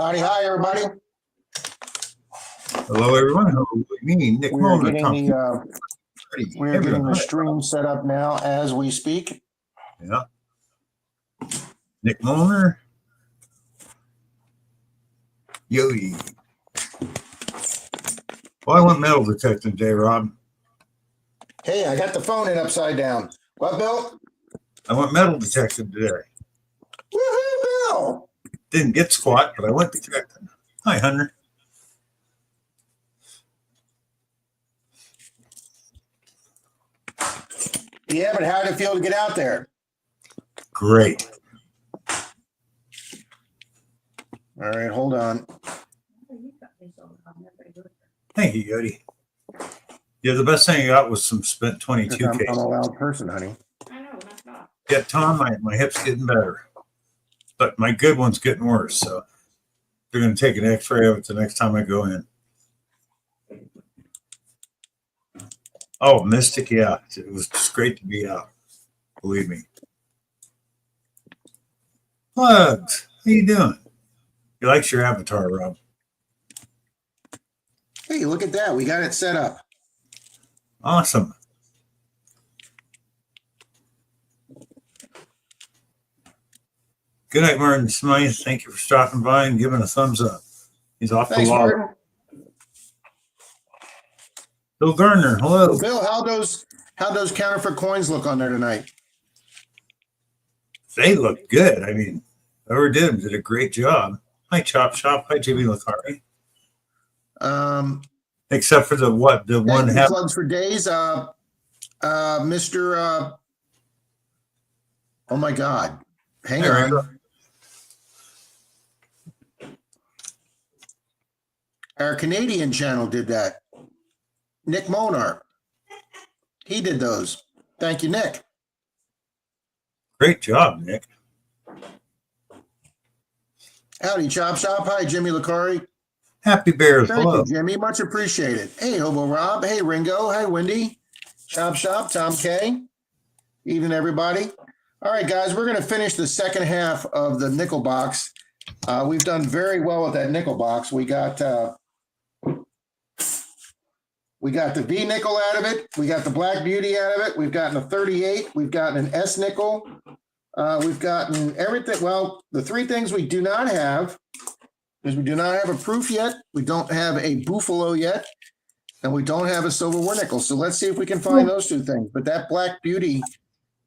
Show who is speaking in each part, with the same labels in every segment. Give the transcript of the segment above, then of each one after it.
Speaker 1: everybody. Hi, everybody.
Speaker 2: Hello, everyone. Hello, me, Nick
Speaker 1: We are
Speaker 2: Mulner,
Speaker 1: getting
Speaker 2: Tom.
Speaker 1: the stream set up now as we speak.
Speaker 2: Yeah. Nick Mulner. Yogi. Well, I went metal detecting today, Rob.
Speaker 1: Hey, I got the phone in upside down. What, Bill?
Speaker 2: I went metal detecting today.
Speaker 1: Woohoo, Bill!
Speaker 2: Didn't get squat, but I went detecting. Hi, Hunter.
Speaker 1: Yeah, but how did it feel to get out there?
Speaker 2: Great.
Speaker 1: All right, hold on.
Speaker 2: Thank you, Yodi. Yeah, the best thing I got was some spent 22
Speaker 1: I'm
Speaker 2: cases.
Speaker 1: a loud person, honey.
Speaker 3: I know, knock it off.
Speaker 2: Yeah, Tom, my hip's getting better, but my good one's getting worse. So they're going to take an X-ray of it the next time I go in. Oh, Mystic, yeah, it was just great to be out. Believe me. Plugs, how you doing? He likes your avatar, Rob.
Speaker 1: Hey, look at that. We got it set up.
Speaker 2: Awesome. Good night, Martin Smythe. Thank you for stopping by and giving a thumbs up. He's off
Speaker 1: Thanks,
Speaker 2: the log.
Speaker 1: Martin.
Speaker 2: Bill Gardner, hello.
Speaker 1: Bill, how those counterfeit coins look on there tonight?
Speaker 2: They look good. I mean, whoever did a great job. Hi, Chop Shop. Hi, Jimmy Lacari. Except for the one half.
Speaker 1: Plugs for days. Mr. Oh my God. Hang on. Our Canadian channel did that. Nick Monar. He did those. Thank you, Nick.
Speaker 2: Great job, Nick.
Speaker 1: Howdy, Chop Shop. Hi, Jimmy Lacari.
Speaker 2: Happy Bears.
Speaker 1: Thank
Speaker 2: Hello.
Speaker 1: you, Jimmy. Much appreciated. Hey, Hobo Rob. Hey, Ringo. Hi, Wendy. Chop Shop. Tom K. Evening, everybody. All right, guys, we're going to finish the second half of the nickel box. We've done very well with that nickel box. We got the V nickel out of it. We got the Black Beauty out of it. We've gotten a 38. We've gotten an S nickel. We've gotten everything. Well, the three things we do not have is we do not have a proof yet. We don't have a Buffalo yet. And we don't have a silverware nickel. So let's see if we can find those two things. But that Black Beauty,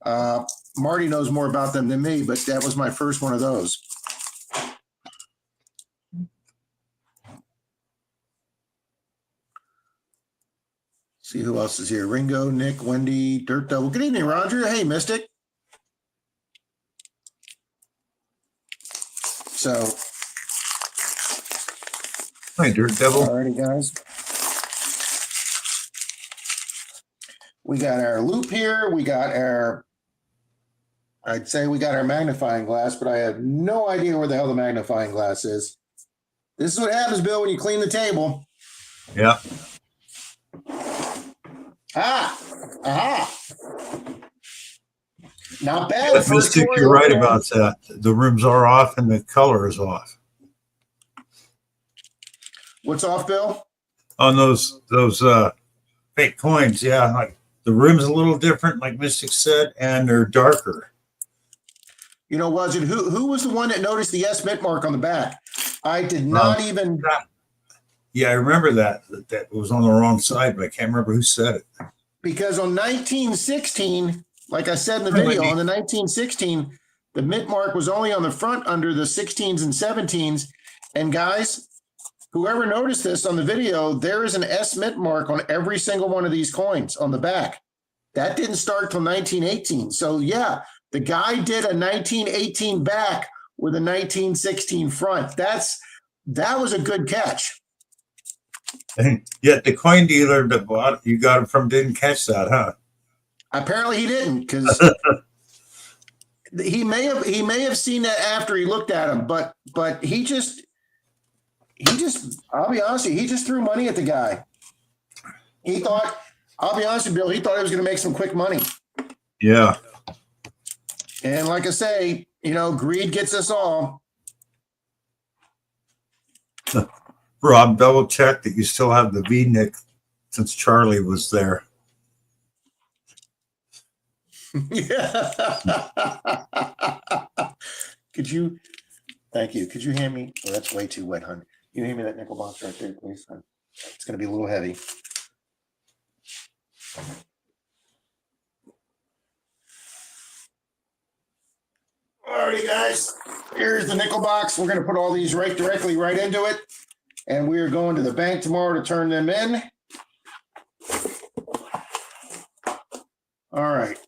Speaker 1: Marty knows more about them than me, but that was my first one of those. See who else is here. Ringo, Nick, Wendy, Dirt Devil. Good evening, Roger. Hey, Mystic. So.
Speaker 2: Hi, Dirt Devil.
Speaker 1: All righty, guys. We got our loop here. We got our, I'd say we got our magnifying glass, but I have no idea where the hell the magnifying glass is. This is what happens, Bill, when you clean the table.
Speaker 2: Yeah.
Speaker 1: Aha. Not bad.
Speaker 2: Yeah, Mystic, you're right about that. The rims are off and the color is off.
Speaker 1: What's off, Bill?
Speaker 2: On those fake coins, yeah. Like the rim's a little different, like Mystic said, and they're darker.
Speaker 1: You know, was it who was the one that noticed the S mint mark on the back? I did not even.
Speaker 2: Yeah, I remember that was on the wrong side, but I can't remember who said it.
Speaker 1: Because on 1916, like I said in the video, on the 1916, the mint mark was only on the front under the 16s and 17s. And guys, whoever noticed this on the video, there is an S mint mark on every single one of these coins on the back. That didn't start till 1918. So yeah, the guy did a 1918 back with a 1916 front. That was a good catch.
Speaker 2: And yet the coin dealer that bought you got it from didn't catch that, huh?
Speaker 1: Apparently he didn't, because he may have seen that after he looked at him, but he just I'll be honest with you, he just threw money at the guy. He thought, I'll be honest with you, Bill, he thought he was going to make some quick money.
Speaker 2: Yeah.
Speaker 1: And like I say, you know, greed gets us all.
Speaker 2: Rob, double check that you still have the V-neck since Charlie was there.
Speaker 1: Yeah. Could you, thank you. Could you hand me, oh, that's way too wet, hon. Can you hand me that nickel box right there, please? Hon? It's gonna be a little heavy. Alrighty, guys, here's the nickel box. We're gonna put all these directly right into it. And we are going to the bank tomorrow to turn them in. All right.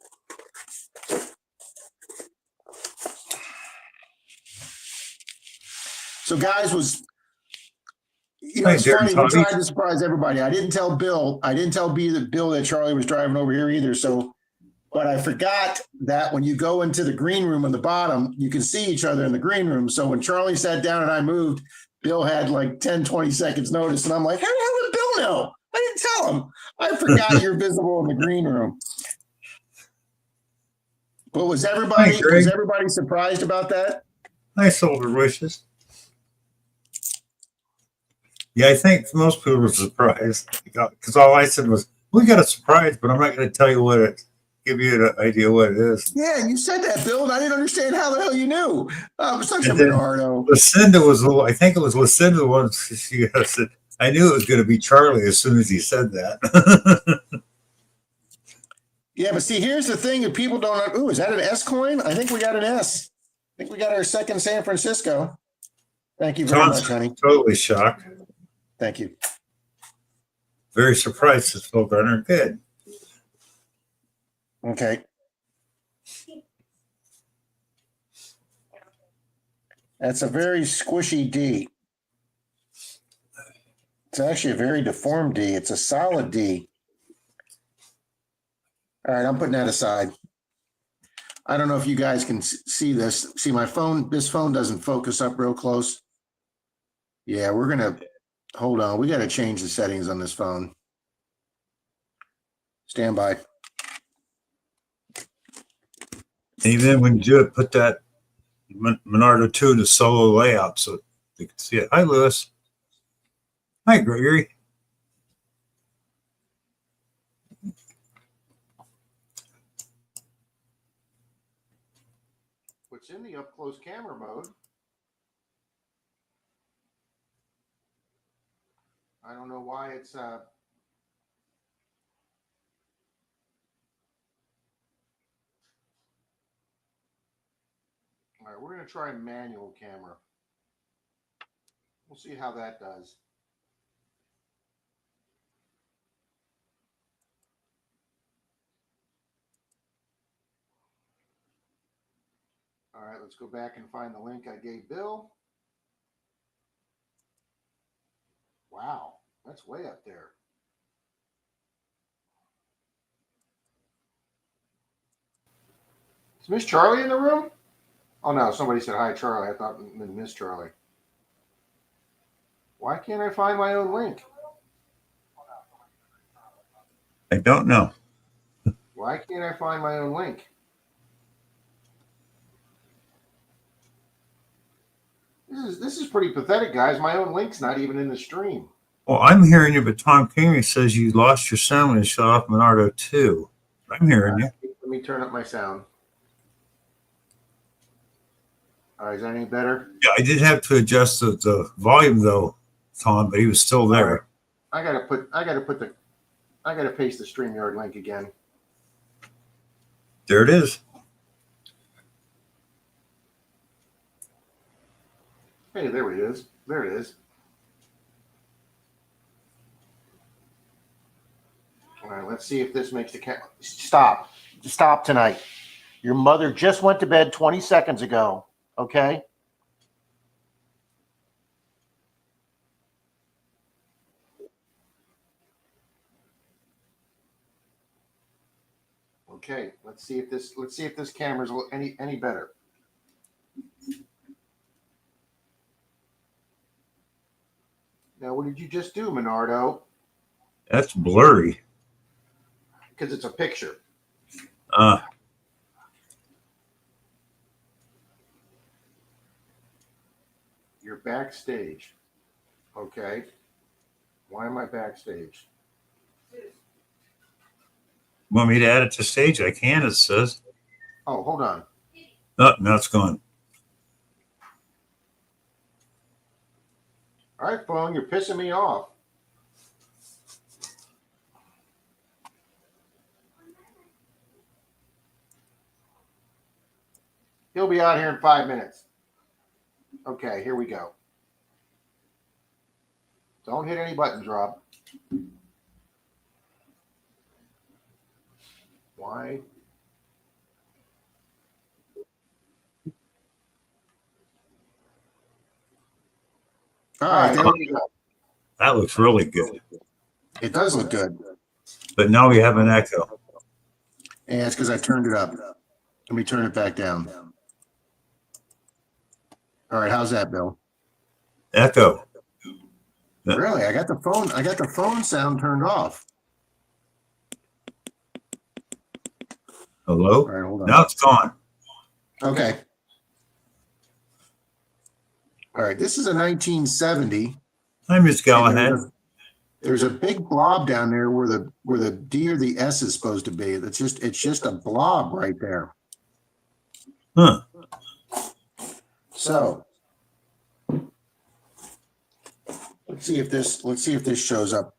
Speaker 1: So guys, it's funny, we tried to surprise everybody. I didn't tell Bill that Charlie was driving over here either. So, but I forgot that when you go into the green room on the bottom, you can see each other in the green room. So when Charlie sat down and I moved, Bill had like 10, 20 seconds notice. And I'm like, how the hell did Bill know? I didn't tell him. I forgot you're visible in the green room. But was everybody surprised about that?
Speaker 2: Nice older wishes. Yeah, I think most people were surprised because all I said was, "We got a surprise, but I'm not going to tell you what it. Give you an idea what it is."
Speaker 1: Yeah, you said that, Bill, and I didn't understand how the hell you knew. Such a Menardo.
Speaker 2: Lucinda was, I think it was Lucinda once. She said, "I knew it was going to be Charlie as soon as he said that."
Speaker 1: Yeah, but see, here's the thing that people don't know. Ooh, is that an S coin? I think we got an S. I think we got our second San Francisco. Thank you very much, honey.
Speaker 2: Totally shocked.
Speaker 1: Thank you.
Speaker 2: Very surprised it's Phil Garner. Good.
Speaker 1: Okay. That's a very squishy D. It's actually a very deformed D. It's a solid D. All right, I'm putting that aside. I don't know if you guys can see this. See my phone? This phone doesn't focus up real close. Yeah, we're going to, hold on. We got to change the settings on this phone. Stand by.
Speaker 2: And then when you do it, put that MENARDO 2 to solo layout so you can see it. Hi, Lewis. Hi, Gregory.
Speaker 1: What's in the up close camera mode? I don't know why it's all right, we're going to try manual camera. We'll see how that does. All right, let's go back and find the link I gave Bill. Wow, that's way up there. Is Miss Charlie in the room? Oh no, somebody said hi, Charlie. I thought Miss Charlie. Why can't I find my own link?
Speaker 2: I don't know.
Speaker 1: Why can't I find my own link? This is pretty pathetic, guys. My own link's not even in the stream.
Speaker 2: Well, I'm hearing you, but Tom Kingery says you lost your sound when you shut off MENARDO 2. I'm hearing you.
Speaker 1: Let me turn up my sound. All right, is that any better?
Speaker 2: Yeah, I did have to adjust the volume though, Tom, but he was still there.
Speaker 1: Right. I gotta paste the StreamYard link again.
Speaker 2: There it is.
Speaker 1: Hey, there it is. There it is. All right, let's see if this makes the cat stop. Stop tonight. Your mother just went to bed 20 seconds ago. Okay. Okay. Let's see if this camera's any better. Now, what did you just do, Menardo?
Speaker 2: That's blurry.
Speaker 1: Because it's a picture. You're backstage. Okay. Why am I backstage?
Speaker 2: Want me to add it to stage? I can, it says.
Speaker 1: Oh, hold on.
Speaker 2: Oh, now it's gone.
Speaker 1: All right, phone, you're pissing me off. He'll be out here in 5 minutes. Okay, here we go. Don't hit any buttons, Rob. Why? All right, there we go.
Speaker 2: That looks really good.
Speaker 1: It does look good.
Speaker 2: But now we have an echo.
Speaker 1: Yeah, it's because I turned it up. Let me turn it back down. All right, how's that, Bill?
Speaker 2: Echo.
Speaker 1: Really? I got the phone sound turned off.
Speaker 2: Hello?
Speaker 1: All right, hold on.
Speaker 2: Now it's gone.
Speaker 1: Okay. All right, this is a 1970.
Speaker 2: Hi, Miss Galahad.
Speaker 1: There's a big blob down there where the D or the S is supposed to be. It's just a blob right there.
Speaker 2: Huh.
Speaker 1: So let's see if this shows up.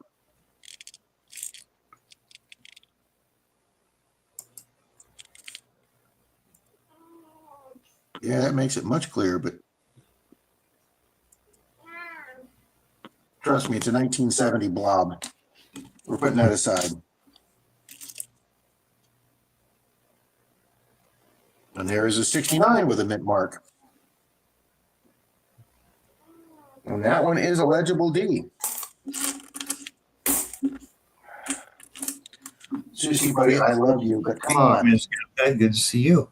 Speaker 1: Yeah, that makes it much clearer, but trust me, it's a 1970 blob. We're putting that aside. And there is a 69 with a mint mark. And that one is a legible D. Susie, buddy, I love you, but come on.
Speaker 2: Miss Galahad, good to see you.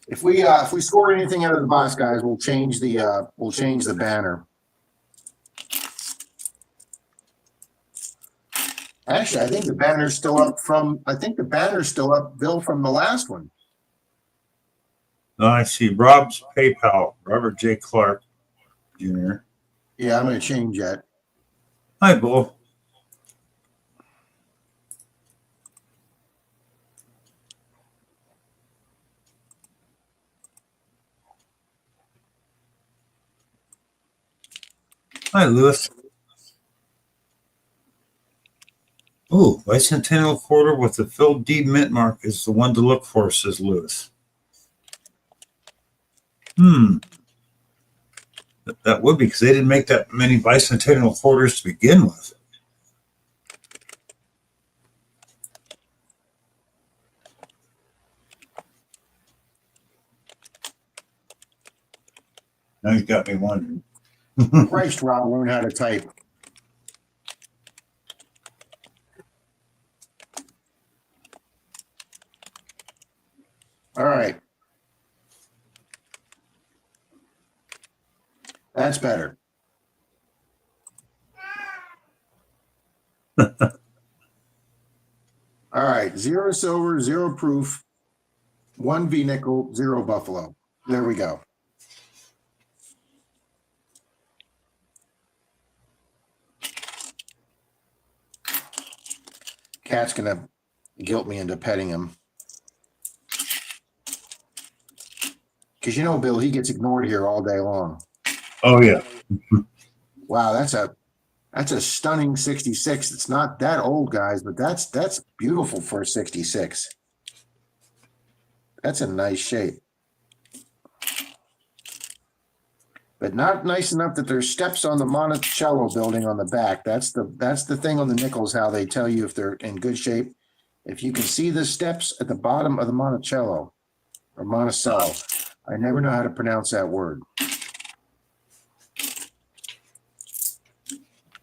Speaker 1: If we score anything out of the box, guys, we'll change the banner. Actually, I think the banner's still up Bill, from the last one.
Speaker 2: Oh, I see. Rob's PayPal. Robert J. Clark Jr.
Speaker 1: Yeah, I'm going to change that.
Speaker 2: Hi, Bull. Hi, Lewis. Oh, bicentennial quarter with the filled D mint mark is the one to look for, says Lewis. That would be because they didn't make that many bicentennial quarters to begin with. Now you got me wondering.
Speaker 1: Christ, Rob, learn how to type. All right. That's better. All right. 0 silver, 0 proof, 1 V nickel, 0 buffalo. There we go. Cat's going to guilt me into petting him. Because Bill, he gets ignored here all day long.
Speaker 2: Oh, yeah.
Speaker 1: Wow, that's a stunning 66. It's not that old, guys, but that's beautiful for a 66. That's a nice shape. But not nice enough that there's steps on the Monticello building on the back. That's the thing on the nickels, how they tell you if they're in good shape. If you can see the steps at the bottom of the Monticello or Monticello, I never know how to pronounce that word.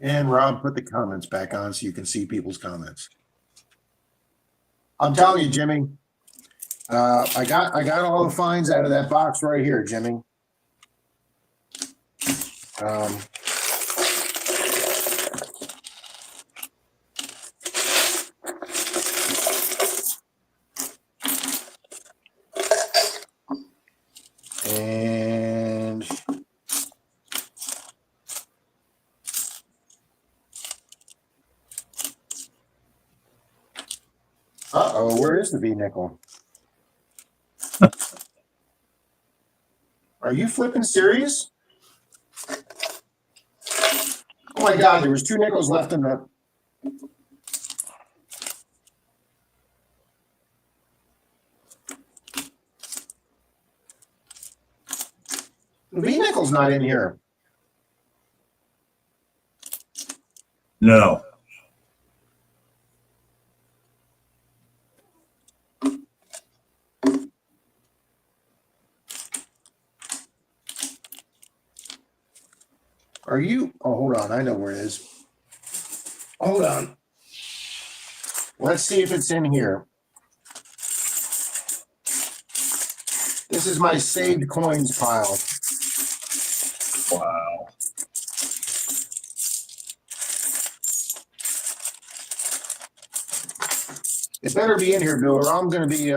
Speaker 1: And Rob, put the comments back on so you can see people's comments. I'm telling you, Jimmy, I got all the fines out of that box right here, Jimmy. Uh-oh, where is the V nickel? Are you flipping serious? Oh my God, there was 2 nickels left in the. The V nickel's not in here.
Speaker 2: No.
Speaker 1: Are you? Oh, hold on. I know where it is. Hold on. Let's see if it's in here. This is my saved coins pile.
Speaker 2: Wow.
Speaker 1: It better be in here, Bill, or I'm going to be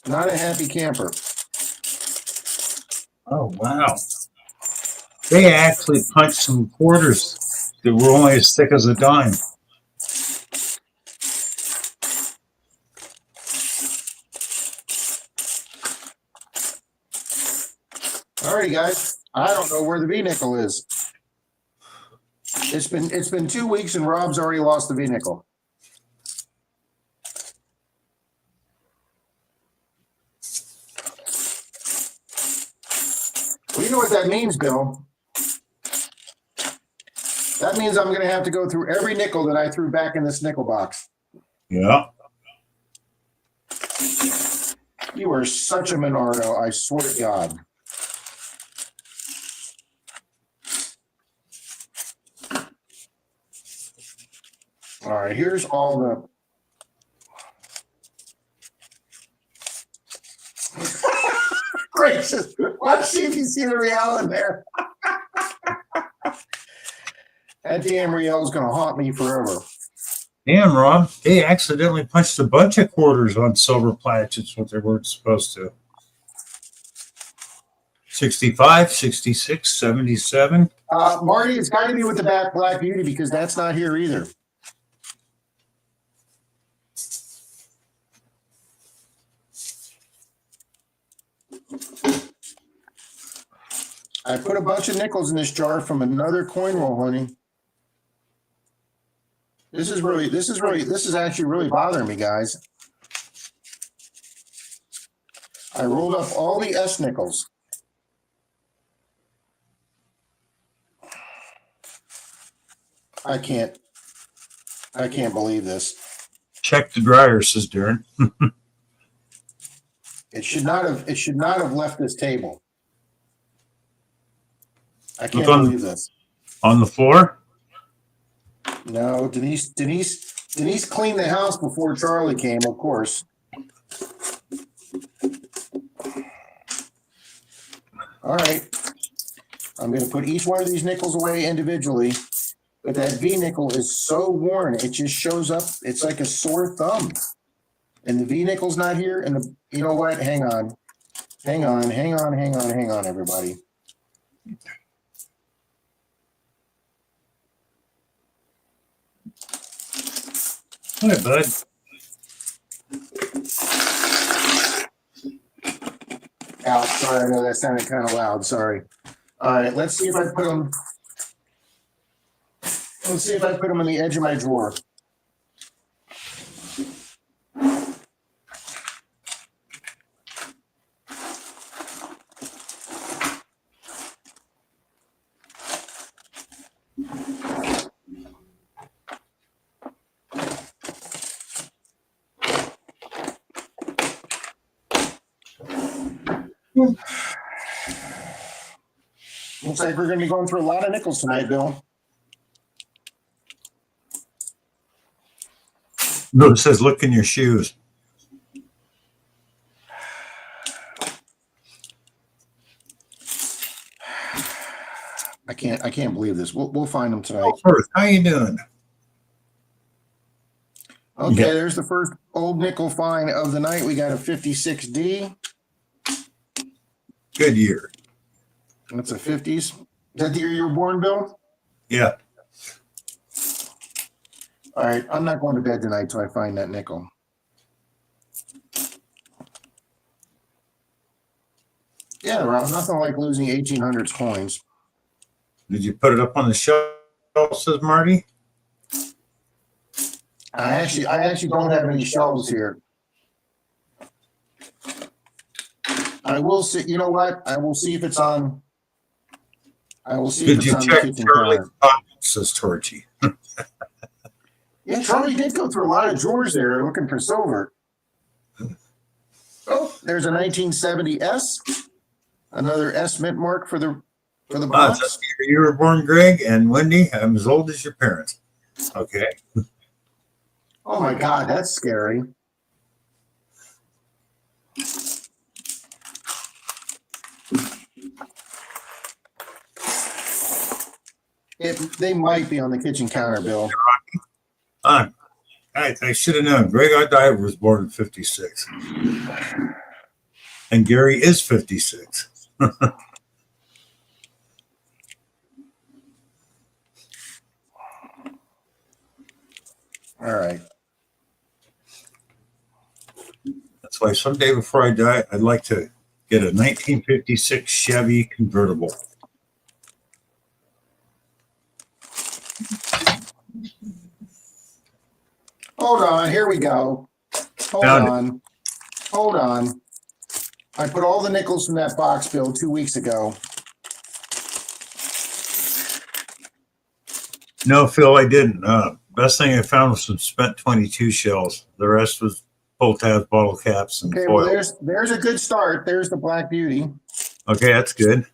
Speaker 1: not a happy camper.
Speaker 2: Oh, wow. They actually punched some quarters that were only as thick as a dime.
Speaker 1: All right, guys. I don't know where the V nickel is. It's been 2 weeks and Rob's already lost the V nickel. Well, you know what that means, Bill? That means I'm going to have to go through every nickel that I threw back in this nickel box.
Speaker 2: Yeah.
Speaker 1: You are such a Menardo, I swear to God. All right, here's all the. Gracious. Let's see if you see the Real in there. That damn Real is going to haunt me forever.
Speaker 2: Damn, Rob. They accidentally punched a bunch of quarters on silver plates, what they weren't supposed to. 65, 66, 77.
Speaker 1: Marty, it's got to be with the Black Beauty because that's not here either. I put a bunch of nickels in this jar from another coin roll, honey. This is actually really bothering me, guys. I rolled up all the S nickels. I can't believe this.
Speaker 2: Check the dryer, says Darren.
Speaker 1: It should not have left this table. I can't believe this.
Speaker 2: On the floor?
Speaker 1: No, Denise cleaned the house before Charlie came, of course. All right. I'm going to put each one of these nickels away individually. But that V nickel is so worn, it just shows up. It's like a sore thumb. And the V nickel's not here. And you know what? Hang on, everybody.
Speaker 2: Hi, bud.
Speaker 1: Ouch, sorry, I know that sounded kind of loud. Sorry. All right, let's see if I put them. Let's see if I put them on the edge of my drawer. Looks like we're going to be going through a lot of nickels tonight, Bill.
Speaker 2: No, it says look in your shoes.
Speaker 1: I can't believe this. We'll find them tonight.
Speaker 2: First, how you doing?
Speaker 1: Okay,
Speaker 2: Yeah.
Speaker 1: There's the first old nickel find of the night. We got a 56D.
Speaker 2: Good year.
Speaker 1: That's a 50s. Is that the year you were born, Bill?
Speaker 2: Yeah.
Speaker 1: All right, I'm not going to bed tonight till I find that nickel. Yeah, Rob, nothing like losing 1800s coins.
Speaker 2: Did you put it up on the shelf, says Marty?
Speaker 1: I actually don't have any shelves here. I will see. You know what? I will see if it's on. I will see if
Speaker 2: Did
Speaker 1: it's
Speaker 2: you
Speaker 1: on the
Speaker 2: check
Speaker 1: kitchen
Speaker 2: Charlie's
Speaker 1: counter.
Speaker 2: pockets, says Torchy?
Speaker 1: Yeah, Charlie did go through a lot of drawers there looking for silver. Oh, there's a 1970 S. Another S mint mark for the box.
Speaker 2: You were born, Greg, and Wendy, I'm as old as your parents. Okay.
Speaker 1: Oh my God, that's scary. They might be on the kitchen counter, Bill.
Speaker 2: I should have known. Greg Diver was born in 56. And Gary is 56.
Speaker 1: All right.
Speaker 2: That's why someday before I die, I'd like to get a 1956 Chevy convertible.
Speaker 1: Hold on, here we go. Hold on. I put all the nickels from that box, Bill, 2 weeks ago.
Speaker 2: No, Phil, I didn't. Best thing I found was some spent 22 shells. The rest was pull tabs, bottle caps, and
Speaker 1: Okay,
Speaker 2: foil.
Speaker 1: well, there's a good start. There's the Black Beauty.
Speaker 2: Okay, that's good.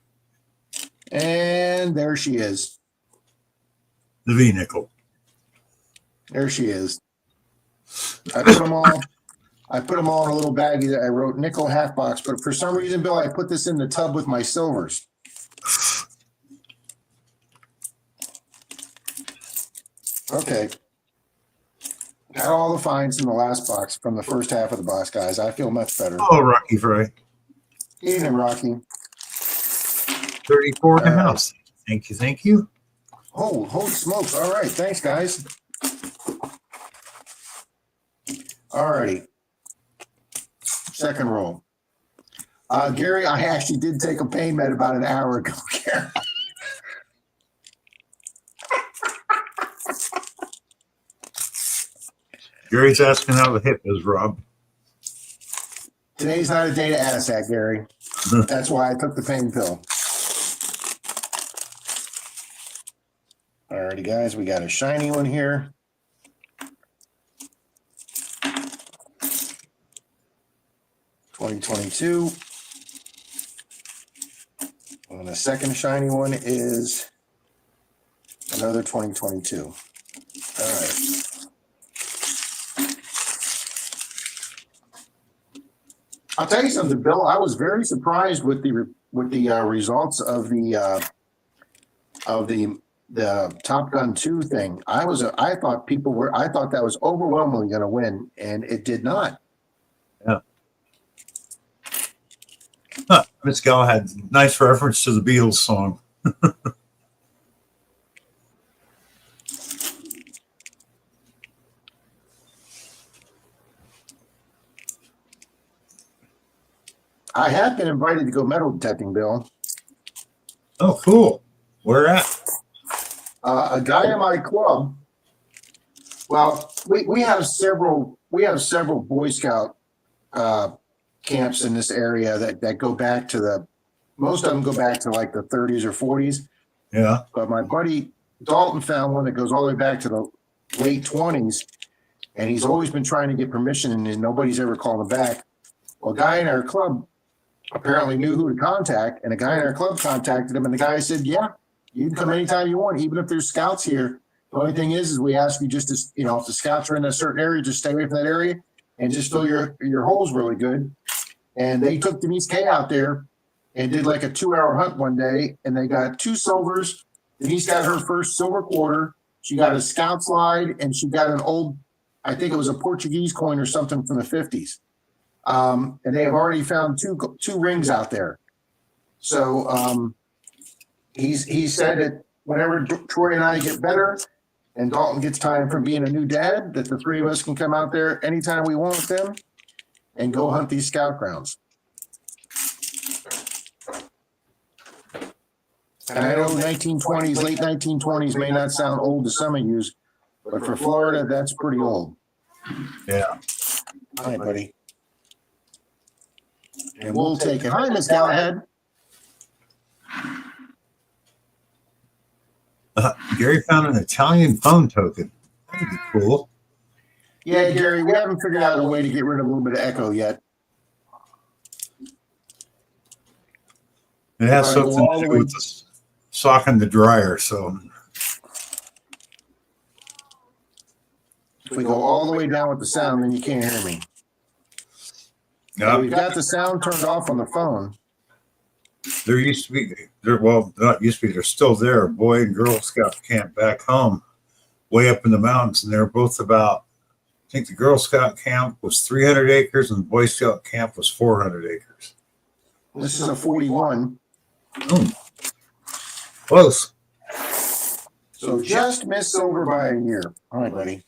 Speaker 1: And there she is.
Speaker 2: The V nickel.
Speaker 1: There she is. I put them all in a little baggie that I wrote nickel half box, but for some reason, Bill, I put this in the tub with my silvers. Okay. Got all the finds in the last box from the first half of the box, guys. I feel much better.
Speaker 2: Oh, Rocky Fry.
Speaker 1: Evening, Rocky.
Speaker 2: 34 in the house. Thank you. Thank you.
Speaker 1: Oh, holy smokes. All right. Thanks, guys. All righty. Second roll. Gary, I actually did take a pain med about an hour ago, Gary.
Speaker 2: Gary's asking how the hip is, Rob.
Speaker 1: Today's not a day to ask that, Gary. That's why I took the pain pill. Alrighty, guys, we got a shiny one here. $2022. And the second shiny one is another 2022. All right. I'll tell you something, Bill. I was very surprised with the results of the Top Gun 2 thing. I thought that was overwhelmingly going to win, and it did not.
Speaker 2: Yeah. Huh. Miss Galahad, nice reference to the Beatles song.
Speaker 1: I have been invited to go metal detecting, Bill.
Speaker 2: Oh, cool. Where at?
Speaker 1: A guy in my club. Well, we have several Boy Scout camps in this area that go back to most of them go back to like the 30s or 40s.
Speaker 2: Yeah.
Speaker 1: But my buddy Dalton found one that goes all the way back to the late 20s, and he's always been trying to get permission, and nobody's ever called him back. Well, a guy in our club apparently knew who to contact, and a guy in our club contacted him, and the guy said, yeah, you can come anytime you want, even if there's scouts here. The only thing is we ask you just to, if the scouts are in a certain area, just stay away from that area and just fill your holes really good. And they took Denise K out there and did like a 2-hour hunt one day, and they got 2 silvers. Denise got her first silver quarter. She got a scout slide, and she got an old, I think it was a Portuguese coin or something from the 50s. And they have already found two rings out there. So he said that whenever Troy and I get better, and Dalton gets time from being a new dad, that the three of us can come out there anytime we want with them and go hunt these scout grounds. And I know 1920s, late 1920s may not sound old to some of you, but for Florida, that's pretty old.
Speaker 2: Yeah.
Speaker 1: All right, buddy. And we'll take it. Hi, Miss Galahad.
Speaker 2: Gary found an Italian phone token. That'd be cool.
Speaker 1: Yeah, Gary, we haven't figured out a way to get rid of a little bit of echo yet.
Speaker 2: It has something to do with the sock and the dryer. So
Speaker 1: if we go all the way down with the sound, then you can't hear me.
Speaker 2: yeah,
Speaker 1: We've got the sound turned off on the phone.
Speaker 2: there used to be well, not used to be. They're still there. Boy and Girl Scout camp back home, way up in the mountains, and they're both about. I think the Girl Scout camp was 300 acres, and the Boy Scout camp was 400 acres.
Speaker 1: This is a 41.
Speaker 2: Close.
Speaker 1: So just missed silver by a year. All right, buddy.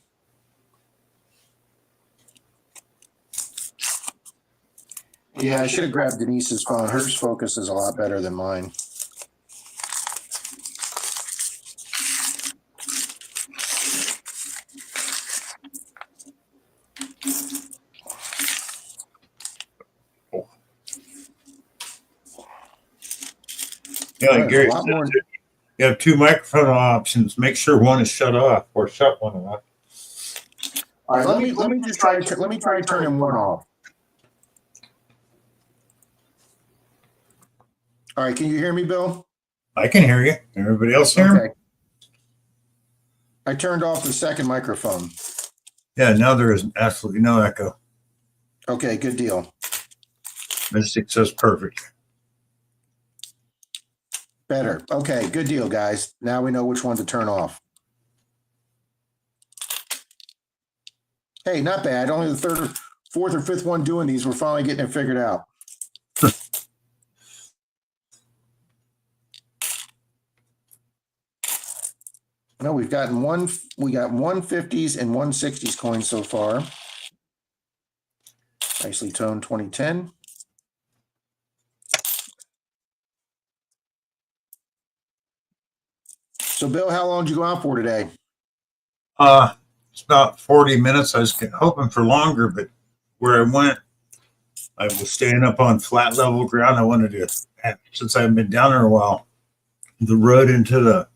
Speaker 1: Yeah, I should have grabbed Denise's phone. Hers focus is a lot better than mine.
Speaker 2: Yeah, like Gary
Speaker 1: A lot
Speaker 2: said,
Speaker 1: more.
Speaker 2: you have two microphone options. Make sure one is shut off or shut one off.
Speaker 1: All right, let me just try turning one off. All right, can you hear me, Bill?
Speaker 2: I can hear you. Everybody else hear me?
Speaker 1: Okay. I turned off the second microphone.
Speaker 2: Yeah, now there is absolutely no echo.
Speaker 1: Okay, good deal.
Speaker 2: Mystic says perfect.
Speaker 1: Better. Okay, good deal, guys. Now we know which one to turn off. Hey, not bad. Only the third, fourth, or fifth one doing these. We're finally getting it figured out. No, we got 150s and 160s coins so far. Nicely toned 2010. So, Bill, how long did you go out for today?
Speaker 2: It's about 40 minutes. I was hoping for longer, but where I went, I was staying up on flat level ground. I wanted to, since I haven't been down there a while, the road into the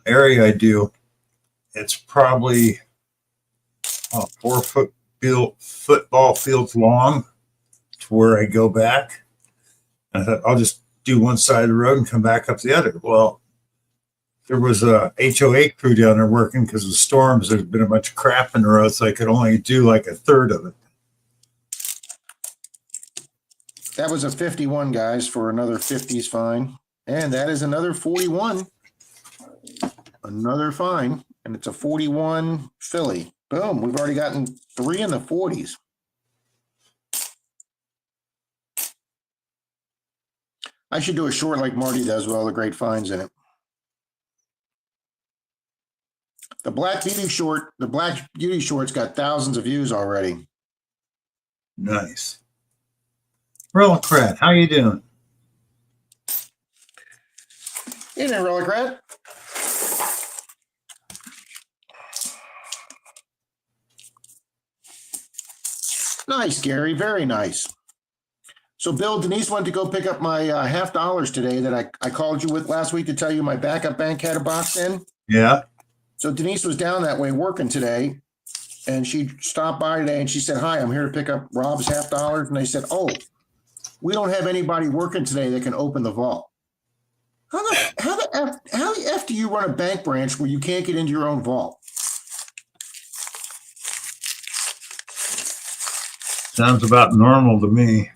Speaker 2: area I do, it's probably 4 football fields long to where I go back. And I thought I'll just do one side of the road and come back up the other. Well, there was a HOA crew down there working because of the storms. There's been a bunch of crap in the road, so I could only do like a third of it.
Speaker 1: That was a 51, guys, for another 50s fine. And that is another 41. Another fine. And it's a 41 Philly. Boom. We've already gotten 3 in the 40s. I should do a short like Marty does with all the great fines in it. The Black Beauty short's got thousands of views already.
Speaker 2: Nice. Relicrat, how you doing?
Speaker 1: Hey there, Relicrat. Nice, Gary. Very nice. So, Bill, Denise went to go pick up my $50 today that I called you with last week to tell you my backup bank had a box in.
Speaker 2: Yeah.
Speaker 1: So Denise was down that way working today, and she stopped by today and she said, "Hi, I'm here to pick up Rob's $50." And they said, "Oh, we don't have anybody working today that can open the vault." How the F do you run a bank branch where you can't get into your own vault?
Speaker 2: Sounds about normal to me.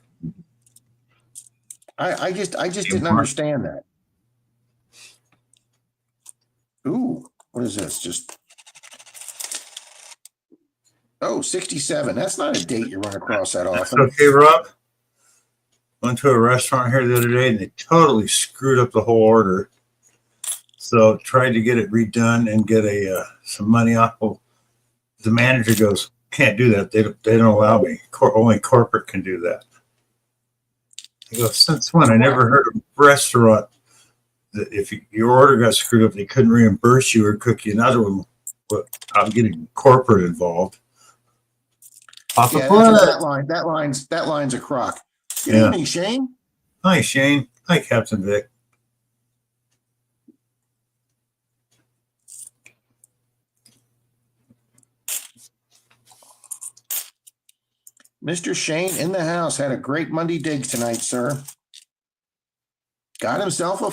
Speaker 1: I just didn't understand that. Ooh, what is this? Just 67. That's not a date you run across that
Speaker 2: That's
Speaker 1: often.
Speaker 2: okay, Rob. Went to a restaurant here the other day and they totally screwed up the whole order. So tried to get it redone and get some money off. Well, the manager goes, can't do that. They don't allow me. Only corporate can do that. I go, since when? I never heard of a restaurant that if your order got screwed up, they couldn't reimburse you or cook you another one. But I'm getting corporate involved. Off
Speaker 1: Yeah,
Speaker 2: the
Speaker 1: that's
Speaker 2: foot.
Speaker 1: that line's a crock. Good
Speaker 2: Yeah.
Speaker 1: evening, Shane.
Speaker 2: Hi, Shane. Hi, Captain Vic.
Speaker 1: Mr. Shane in the house had a great Monday dig tonight, sir. Got himself a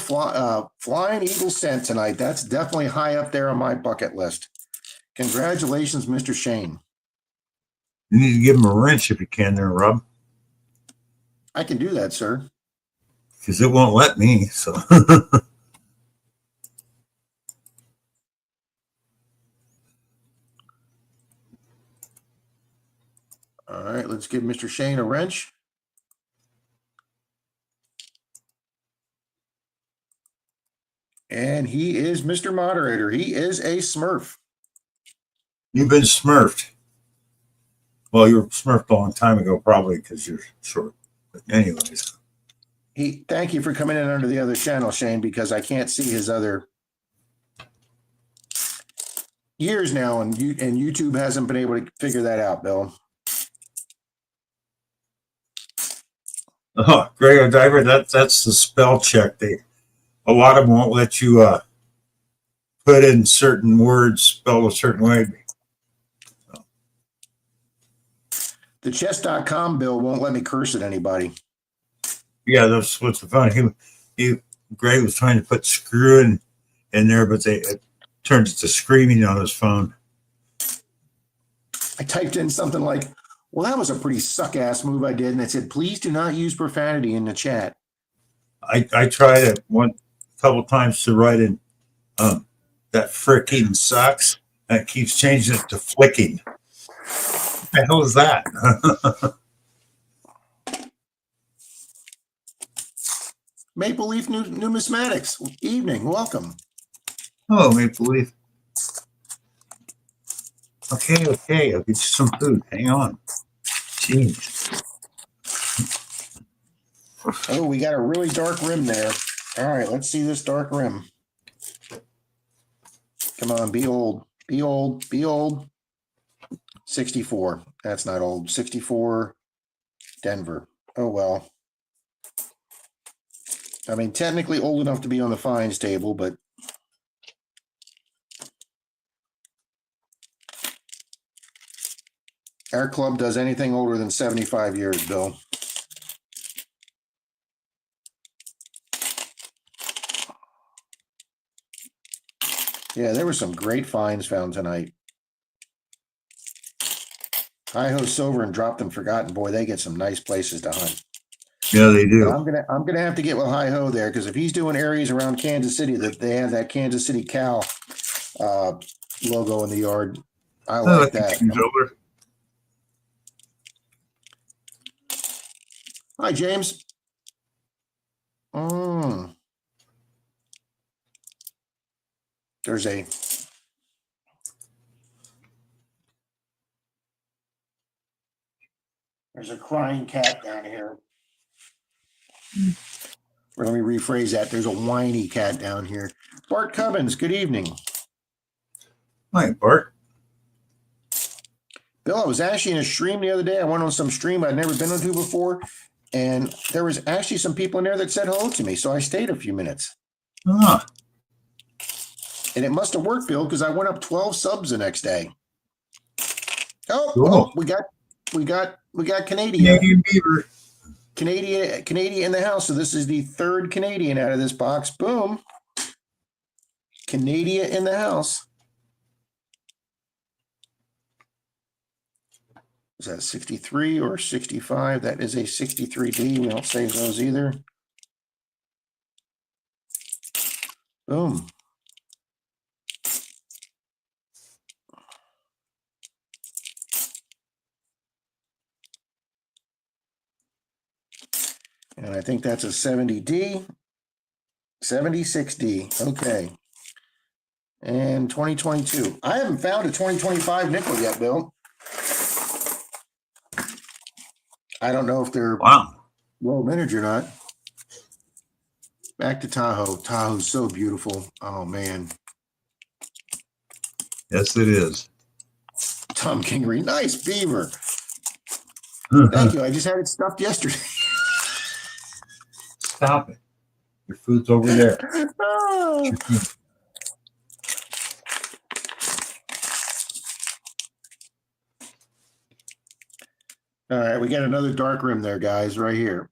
Speaker 1: flying eagle scent tonight. That's definitely high up there on my bucket list. Congratulations, Mr. Shane.
Speaker 2: You need to give him a wrench if you can there, Rob.
Speaker 1: I can do that, sir.
Speaker 2: Because it won't let me. So
Speaker 1: All right, let's give Mr. Shane a wrench. And he is Mr. Moderator. He is a Smurf.
Speaker 2: you've been smurfed. Well, you were smurfed a long time ago, probably because you're short. But anyways.
Speaker 1: Thank you for coming in under the other channel, Shane, because I can't see his other years now, and YouTube hasn't been able to figure that out, Bill.
Speaker 2: Oh, Greg Diver, that's the spell check. A lot of them won't let you put in certain words spelled a certain way.
Speaker 1: The chess.com Bill won't let me curse at anybody.
Speaker 2: Yeah, that's what's the fun. Greg was trying to put screw in there, but it turned it to screaming on his phone.
Speaker 1: I typed in something like, well, that was a pretty suck-ass move I did, and it said, please do not use profanity in the chat.
Speaker 2: I tried it a couple times to write in that fricking sucks, and it keeps changing it to flicking. What the hell is that?
Speaker 1: Maple Leaf Numismatics, evening, welcome.
Speaker 2: Oh, Maple Leaf. Okay, I'll get you some food. Hang on. Jeez.
Speaker 1: Oh, we got a really dark rim there. All right, let's see this dark rim. Come on, be old. Be old. Be old. 64. That's not old. 64, Denver. Oh, well. I mean, technically old enough to be on the fines table, but our club does anything older than 75 years, Bill. Yeah, there were some great finds found tonight. Hi-Ho Silver and Dropped and Forgotten. Boy, they get some nice places to hunt.
Speaker 2: Yeah, they do.
Speaker 1: But I'm gonna have to get with Hi-Ho there, because if he's doing areas around Kansas City that they have that Kansas City cow logo in the yard, I like that.
Speaker 2: Over.
Speaker 1: Hi, James. There's a crying cat down here. Or let me rephrase that. There's a whiny cat down here. Bart Cubbins, good evening.
Speaker 2: Hi, Bart.
Speaker 1: Bill, I was actually in a stream the other day. I went on some stream I'd never been onto before, and there was actually some people in there that said hello to me, so I stayed a few minutes.
Speaker 2: Ah.
Speaker 1: And it must have worked, Bill, because I went up 12 subs the next day. Oh,
Speaker 2: Cool.
Speaker 1: oh, we got Canadian.
Speaker 2: Canadian beaver.
Speaker 1: Canadian in the house. So this is the third Canadian out of this box. Boom. Canadian in the house. Is that 63 or 65? That is a 63D. We don't save those either. Boom. And I think that's a 70D. 76D. Okay. And 2022. I haven't found a 2025 nickel yet, Bill. I don't know if they're
Speaker 2: Wow.
Speaker 1: low vintage or not. Back to Tahoe. Tahoe's so beautiful. Oh, man.
Speaker 2: Yes, it is.
Speaker 1: Tom Kingery. Nice beaver. Thank you. I just had it stuffed yesterday.
Speaker 2: Stop it. Your food's over there.
Speaker 1: Oh. All right, we got another dark rim there, guys, right here.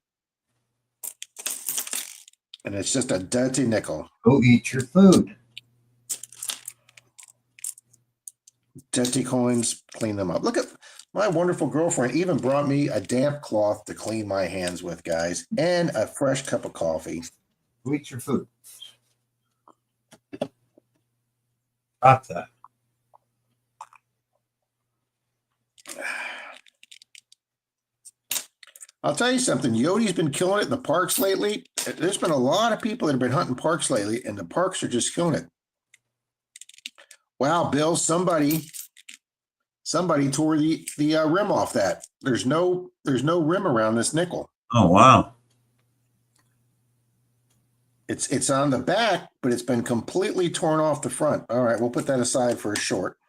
Speaker 1: And it's just a dirty nickel.
Speaker 2: Go eat your food.
Speaker 1: Dirty coins, clean them up. Look at my wonderful girlfriend even brought me a damp cloth to clean my hands with, guys, and a fresh cup of coffee.
Speaker 2: Go eat your food. Stop that.
Speaker 1: I'll tell you something. Yodi's been killing it in the parks lately. There's been a lot of people that have been hunting parks lately, and the parks are just killing it. Wow, Bill, somebody tore the rim off that. There's no rim around this nickel.
Speaker 2: Oh, wow.
Speaker 1: It's on the back, but it's been completely torn off the front. All right, we'll put that aside for a short.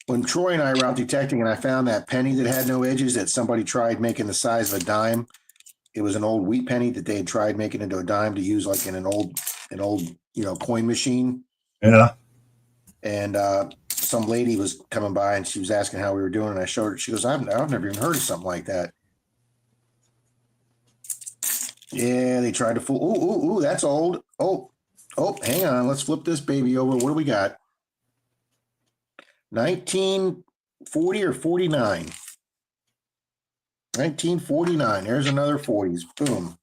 Speaker 1: When Troy and I were out detecting and I found that penny that had no edges that somebody tried making the size of a dime, it was an old wheat penny that they had tried making into a dime to use like in an old coin machine.
Speaker 2: Yeah.
Speaker 1: And some lady was coming by and she was asking how we were doing, and I showed her. She goes, I've never even heard of something like that. Yeah, they tried to fool. Ooh, that's old. Oh, hang on. Let's flip this baby over. What do we got? 1940 or 49? 1949. There's another 40s. Boom.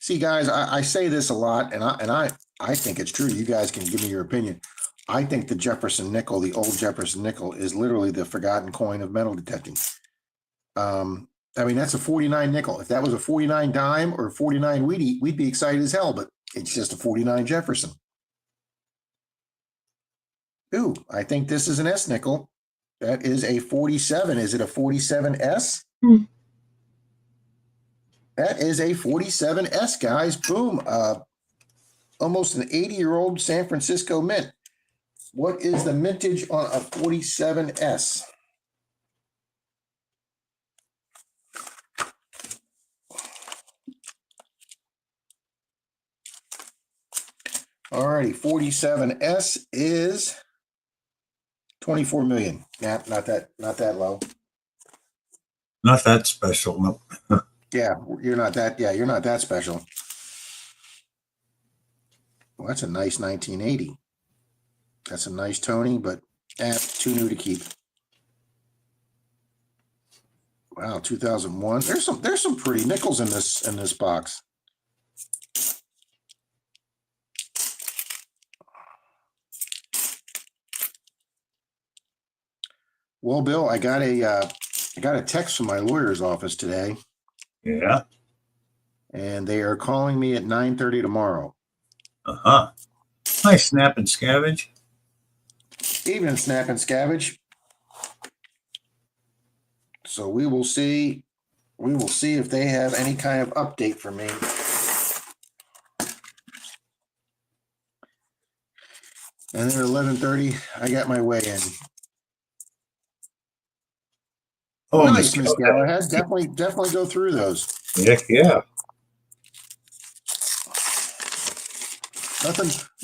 Speaker 1: See, guys, I say this a lot, and I think it's true. You guys can give me your opinion. I think the Jefferson nickel, the old Jefferson nickel, is literally the forgotten coin of metal detecting. I mean, that's a 49 nickel. If that was a 49 dime or 49 we'd be excited as hell, but it's just a 49 Jefferson. Ooh, I think this is an S nickel. That is a 47. Is it a 47S? That is a 47S, guys. Boom. Almost an 80-year-old San Francisco mint. What is the mintage on a 47S? All righty, 47S is 24 million. Nah, not that low.
Speaker 2: Not that special. No.
Speaker 1: Yeah, you're not that special. Well, that's a nice 1980. That's a nice Tony, but too new to keep. Wow, 2001. There's some pretty nickels in this box. Well, Bill, I got a text from my lawyer's office today.
Speaker 2: Yeah.
Speaker 1: And they are calling me at 9:30 tomorrow.
Speaker 2: Uh-huh. Nice snap and scavenge.
Speaker 1: Evening, Snap and Scavenge. So we will see if they have any kind of update for me. And then at 11:30, I got my way in.
Speaker 2: Oh,
Speaker 1: nice, Miss Galahad. Definitely go through those.
Speaker 2: Heck yeah.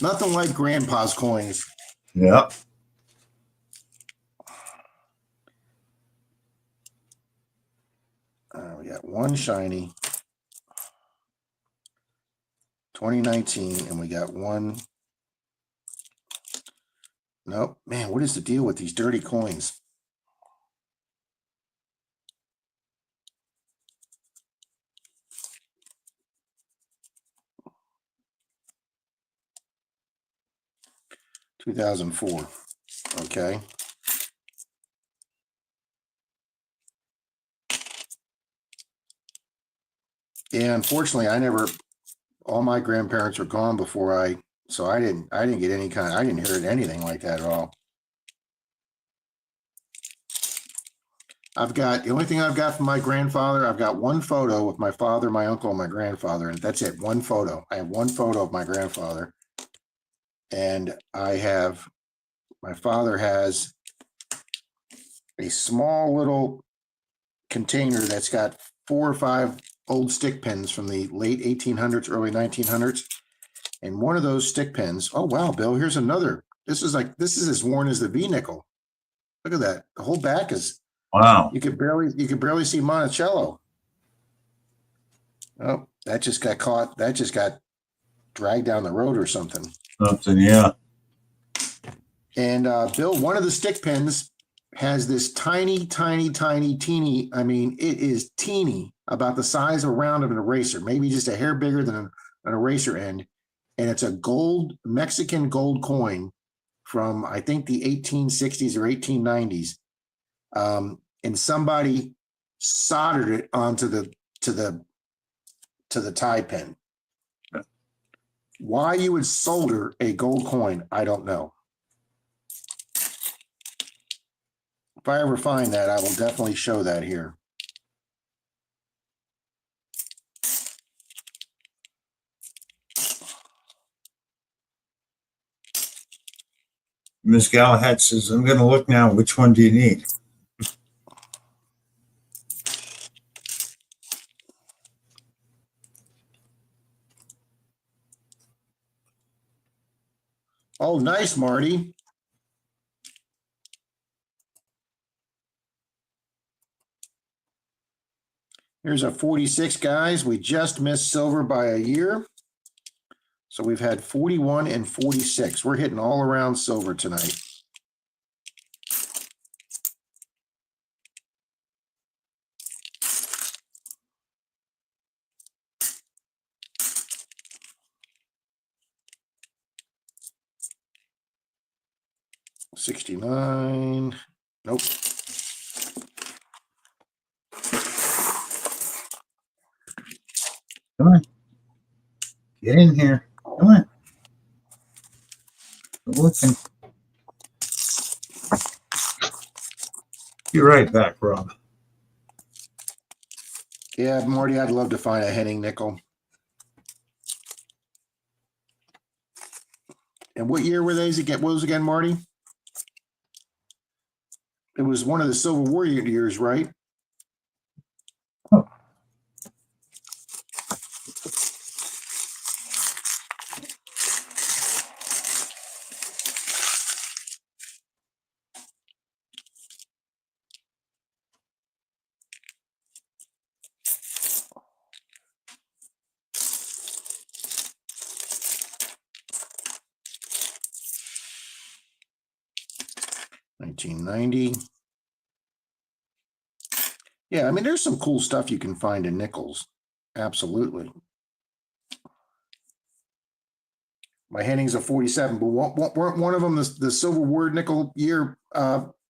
Speaker 1: Nothing like Grandpa's coins.
Speaker 2: Yep.
Speaker 1: We got one shiny, 2019, and we got one. Nope, man, what is the deal with these dirty coins? $2004. Okay. Yeah, unfortunately, all my grandparents were gone before so I didn't get I didn't hear anything like that at all. The only thing I've got from my grandfather, I've got one photo with my father, my uncle, and my grandfather, and that's it. One photo. I have one photo of my grandfather. And my father has a small little container that's got 4 or 5 old stick pins from the late 1800s, early 1900s. And one of those stick pins, oh wow, Bill, here's another. This is as worn as the V nickel. Look at that. The whole back is,
Speaker 2: Wow.
Speaker 1: you could barely see Monticello. Oh, that just got caught. That just got dragged down the road or something.
Speaker 2: Something, yeah.
Speaker 1: And Bill, one of the stick pins has this tiny, teeny. I mean, it is teeny, about the size of a round of an eraser, maybe just a hair bigger than an eraser end. And it's a Mexican gold coin from, I think, the 1860s or 1890s. And somebody soldered it onto the tie pin. Why you would solder a gold coin, I don't know. If I ever find that, I will definitely show that here.
Speaker 2: Ms. Galahad says, I'm going to look now. Which one do you need?
Speaker 1: Oh, nice, Marty. Here's a 46, guys. We just missed silver by a year. So we've had 41 and 46. We're hitting all around silver tonight. $69. Nope.
Speaker 2: Come on. Get in here. Come on. Quit looking. Be right back, Rob.
Speaker 1: Yeah, Marty, I'd love to find a Henning nickel. And what year were these again? What was again, Marty? It was one of the Civil War years, right?
Speaker 2: Oh.
Speaker 1: $19.90. Yeah, I mean, there's some cool stuff you can find in nickels. Absolutely. My Henning's a 47, but weren't one of them the Civil War nickel year,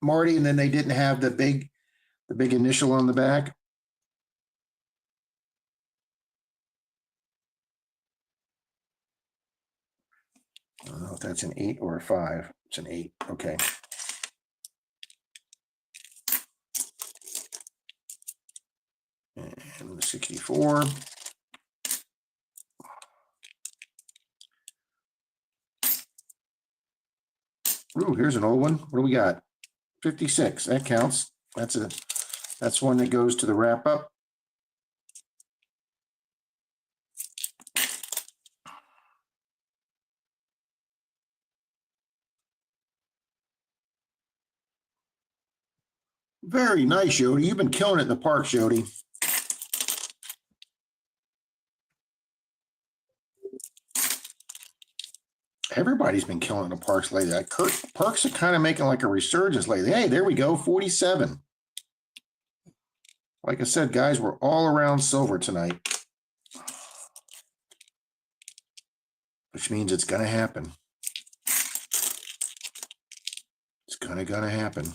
Speaker 1: Marty? And then they didn't have the big initial on the back. I don't know if that's an 8 or a 5. It's an 8. Okay. And the 64. Ooh, here's an old one. What do we got? 56. That counts. That's one that goes to the wrap up. Very nice, Jody. You've been killing it in the park, Jody. Everybody's been killing the parks lately. Parks are kind of making like a resurgence lately. Hey, there we go, 47. Like I said, guys, we're all around silver tonight, which means it's going to happen. It's gonna happen.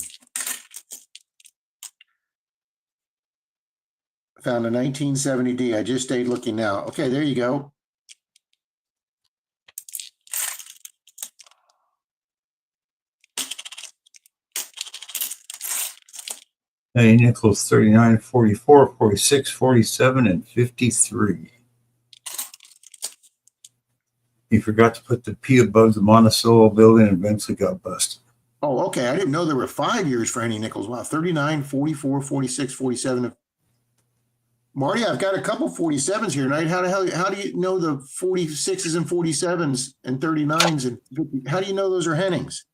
Speaker 1: Found a 1970D. I just stayed looking now. Okay, there you go.
Speaker 2: Penny nickels 39, 44, 46, 47, and 53. He forgot to put the P above the Monticello building and eventually got busted.
Speaker 1: Oh, okay. I didn't know there were 5 years for any nickels. Wow. 39, 44, 46, 47. Marty, I've got a couple 47s here tonight. How do you know the 46s and 47s and 39s and 50? How do you know those are Hennings?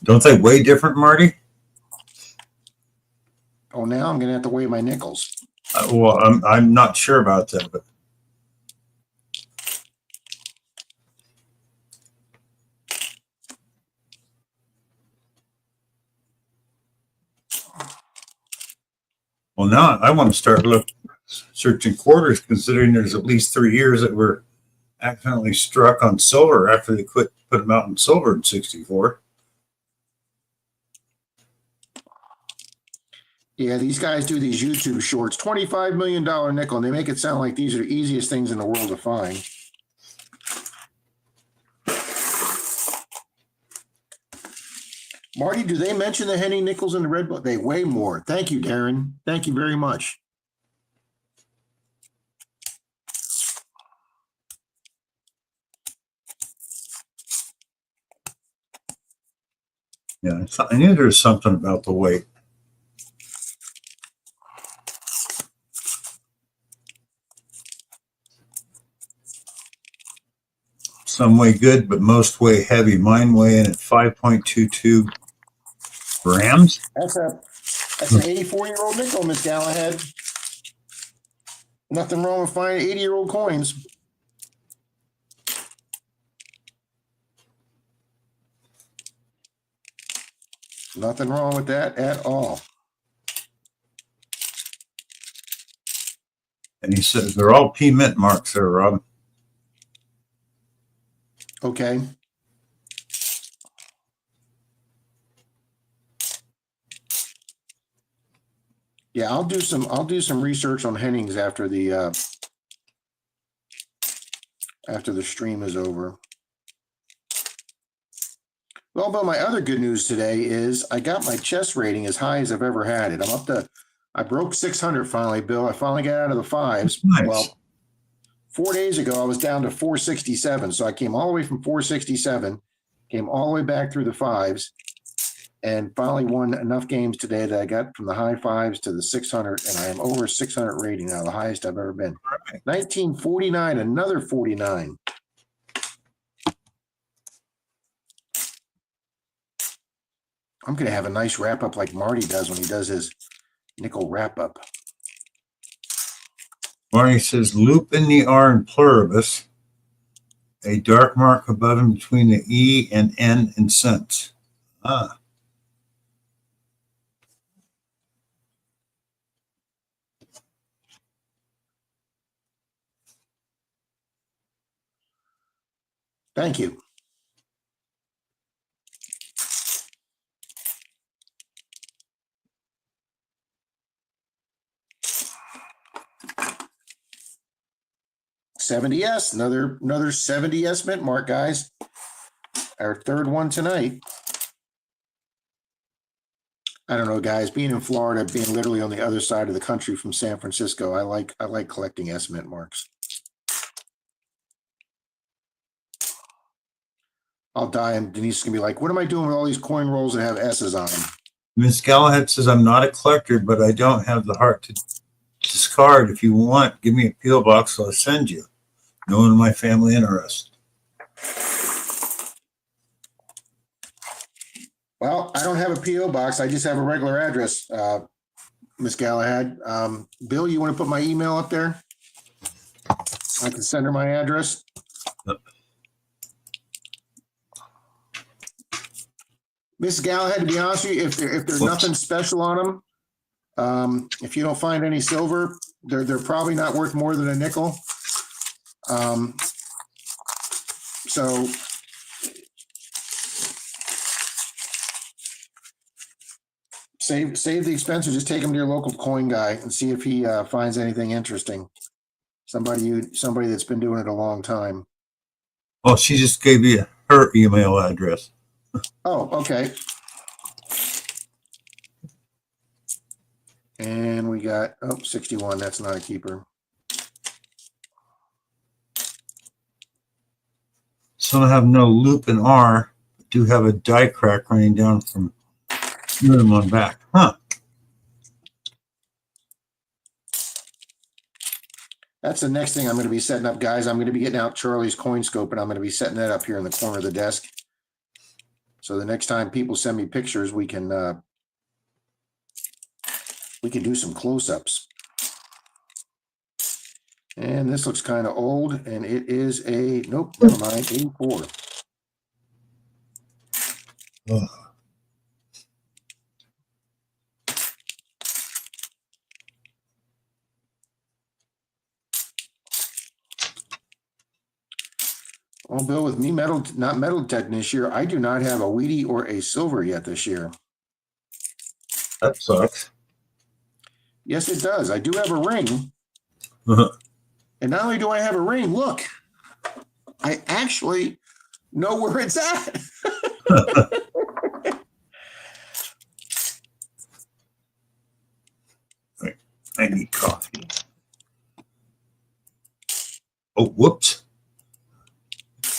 Speaker 2: Don't they weigh different, Marty?
Speaker 1: Oh, now I'm going to have to weigh my nickels.
Speaker 2: Well, I'm not sure about that, but well, now I want to start searching quarters, considering there's at least 3 years that were accidentally struck on silver after they put them out in silver in '64.
Speaker 1: Yeah, these guys do these YouTube shorts, $25 million nickel, and they make it sound like these are the easiest things in the world to find. Marty, do they mention the Henning nickels in the red book? They weigh more. Thank you, Darren. Thank you very much.
Speaker 2: Yeah, I knew there was something about the weight. Some weigh good, but most weigh heavy. Mine weigh in at 5.22 grams.
Speaker 1: That's an 84-year-old nickel, Miss Galahad. Nothing wrong with finding 80-year-old coins. Nothing wrong with that at all.
Speaker 2: And he said they're all P mint marks there, Rob.
Speaker 1: Okay. Yeah, I'll do some research on Hennings after the stream is over. Well, but my other good news today is I got my chess rating as high as I've ever had it. I broke 600 finally, Bill. I finally got out of the fives.
Speaker 2: Nice.
Speaker 1: Well, 4 days ago, I was down to 467. So I came all the way from 467, came all the way back through the fives, and finally won enough games today that I got from the high fives to the 600, and I am over 600 rating now, the highest I've ever been.
Speaker 2: Right.
Speaker 1: 1949, another 49. I'm going to have a nice wrap up like Marty does when he does his nickel wrap up.
Speaker 2: Marty says loop in the R in pluribus, a dark mark above and between the E and N in cents. Ah.
Speaker 1: Thank you. $70S, another $70S mint mark, guys. Our third one tonight. I don't know, guys. Being in Florida, being literally on the other side of the country from San Francisco, I like collecting S mint marks. I'll die, and Denise is gonna be like, "What am I doing with all these coin rolls that have S's on them?"
Speaker 2: Miss Galahad says I'm not a collector, but I don't have the heart to discard. If you want, give me a PO box, I'll send you. No one in my family interested.
Speaker 1: Well, I don't have a PO box. I just have a regular address, Miss Galahad. Bill, you want to put my email up there? I can send her my address. Miss Galahad, to be honest with you, if there's nothing special on them, if you don't find any silver, they're probably not worth more than a nickel. Save the expense, or just take them to your local coin guy and see if he finds anything interesting. Somebody that's been doing it a long time.
Speaker 2: Oh, she just gave you her email address.
Speaker 1: Oh, okay. And we got 61. That's not a keeper.
Speaker 2: Some have no loop in R, but do have a die crack running down from minimum back. Huh.
Speaker 1: That's the next thing I'm going to be setting up, guys. I'm going to be getting out Charlie's coin scope, and I'm going to be setting that up here in the corner of the desk. So the next time people send me pictures, we can do some close-ups. And this looks kind of old, and it is a, nope, never mind, 84.
Speaker 2: Ugh.
Speaker 1: Well, Bill, with me not metal tech this year, I do not have a Wheatie or a silver yet this year.
Speaker 2: That sucks.
Speaker 1: Yes, it does. I do have a ring. And not only do I have a ring, look, I actually know where it's at.
Speaker 2: I need coffee. Oh, whoops.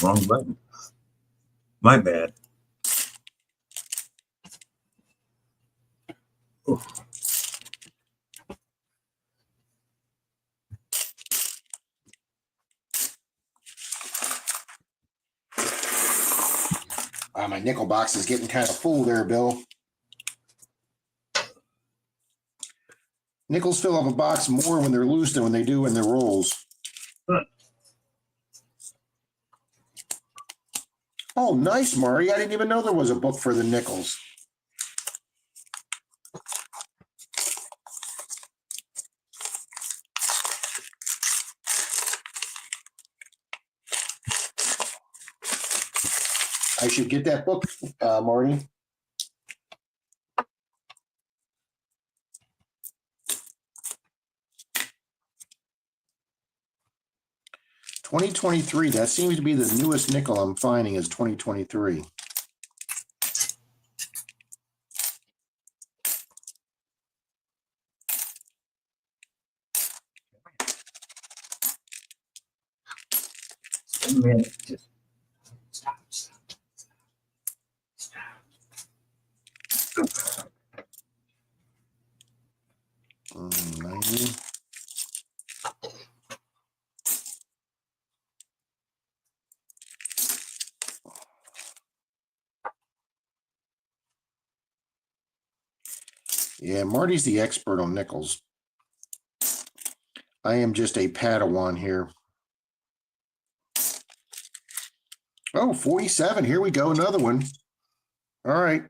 Speaker 2: Wrong button. My bad. Oh.
Speaker 1: My nickel box is getting kind of full there, Bill. Nickels fill up a box more when they're loose than when they do when they're rolls. Oh, nice, Maury. I didn't even know there was a book for the nickels. I should get that book, Marty. $2023. That seems to be the newest nickel I'm finding is 2023.
Speaker 2: Man,
Speaker 1: 90. Yeah, Marty's the expert on nickels. I am just a Padawan here. Oh, 47. Here we go. Another one. All right.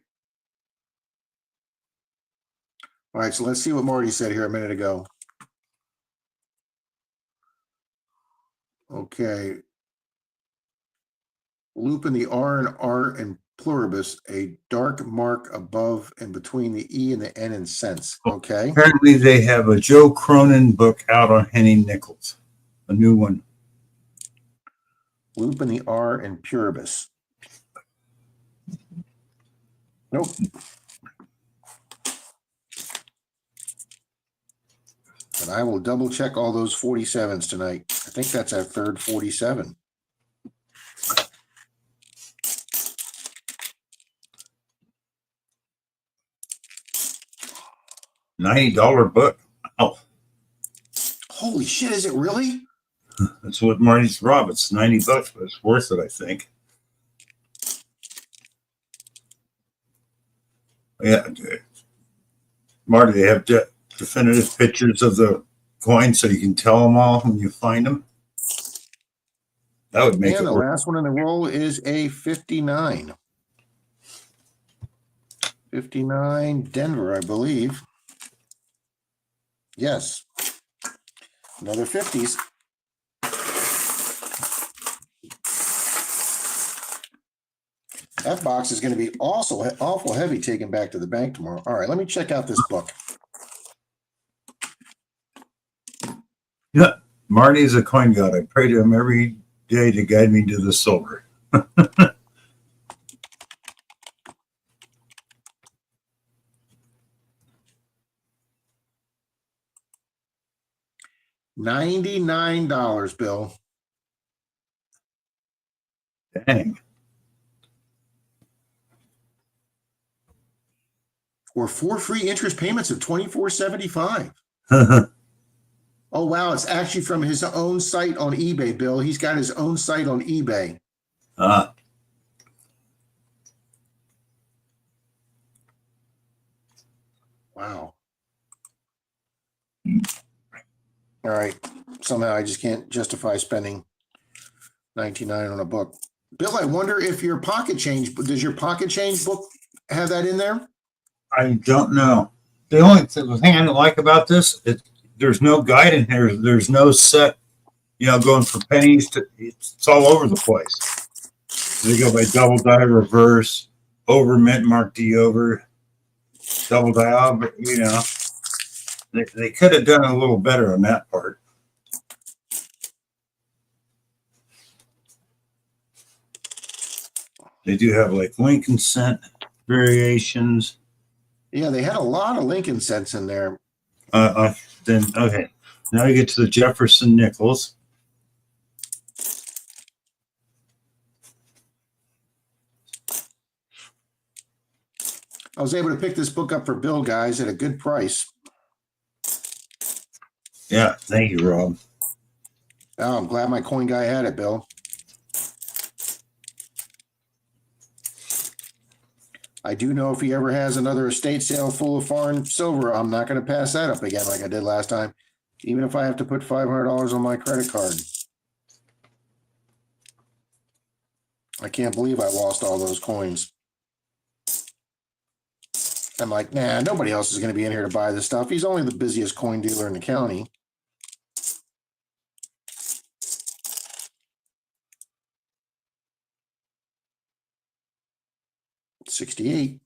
Speaker 1: All right, so let's see what Marty said here a minute ago. Okay. Loop in the R and pluribus, a dark mark above and between the E and the N in cents. Okay.
Speaker 2: apparently they have a Joe Cronin book out on Henny Nichols, a new one.
Speaker 1: Loop in the R and pluribus. Nope. But I will double check all those 47s tonight. I think that's our third 47.
Speaker 2: $90 book. Oh,
Speaker 1: Holy shit, is it really?
Speaker 2: that's what Marty's Roberts, $90, but it's worth it, I think. Yeah, Marty, they have definitive pictures of the coins so you can tell them all when you find them. That would make
Speaker 1: And
Speaker 2: it
Speaker 1: the
Speaker 2: work.
Speaker 1: last one in the roll is a 59. 59 Denver, I believe. Yes. Another 50s. That box is going to be also awful heavy taken back to the bank tomorrow. All right, let me check out this book.
Speaker 2: Yeah, Marty's a coin god. I pray to him every day to guide me to the silver.
Speaker 1: $99, Bill.
Speaker 2: Dang.
Speaker 1: Or 4 free interest payments of $24.75. Oh, wow. It's actually from his own site on eBay, Bill. He's got his own site on eBay. Wow. All right. Somehow I just can't justify spending $99 on a book. Bill, I wonder if your pocket change, does your pocket change book have that in there?
Speaker 2: I don't know. The only thing I don't like about this, there's no guide in here. There's no set, going from pennies to, it's all over the place. They go by double die, reverse, over, mint, mark D over, double die, but they could have done a little better on that part. They do have like Lincoln cent variations.
Speaker 1: Yeah, they had a lot of Lincoln cents in there.
Speaker 2: Then okay, now you get to the Jefferson nickels.
Speaker 1: I was able to pick this book up for Bill, guys, at a good price.
Speaker 2: Yeah, thank you, Rob.
Speaker 1: Oh, I'm glad my coin guy had it, Bill. I do know if he ever has another estate sale full of foreign silver, I'm not going to pass that up again like I did last time, even if I have to put $500 on my credit card. I can't believe I lost all those coins. I'm like, nah, nobody else is going to be in here to buy this stuff. He's only the busiest coin dealer in the county. $68.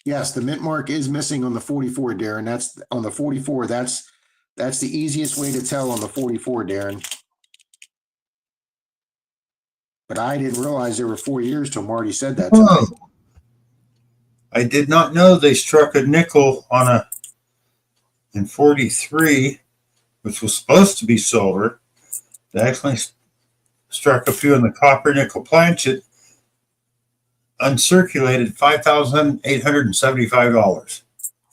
Speaker 1: Yes, the mint mark is missing on the 44, Darren. That's on the 44. That's the easiest way to tell on the 44, Darren. But I didn't realize there were 4 years till Marty said that tonight.
Speaker 2: I did not know they struck a nickel in 43, which was supposed to be silver. They actually struck a few in the copper nickel planchet, uncirculated $5,875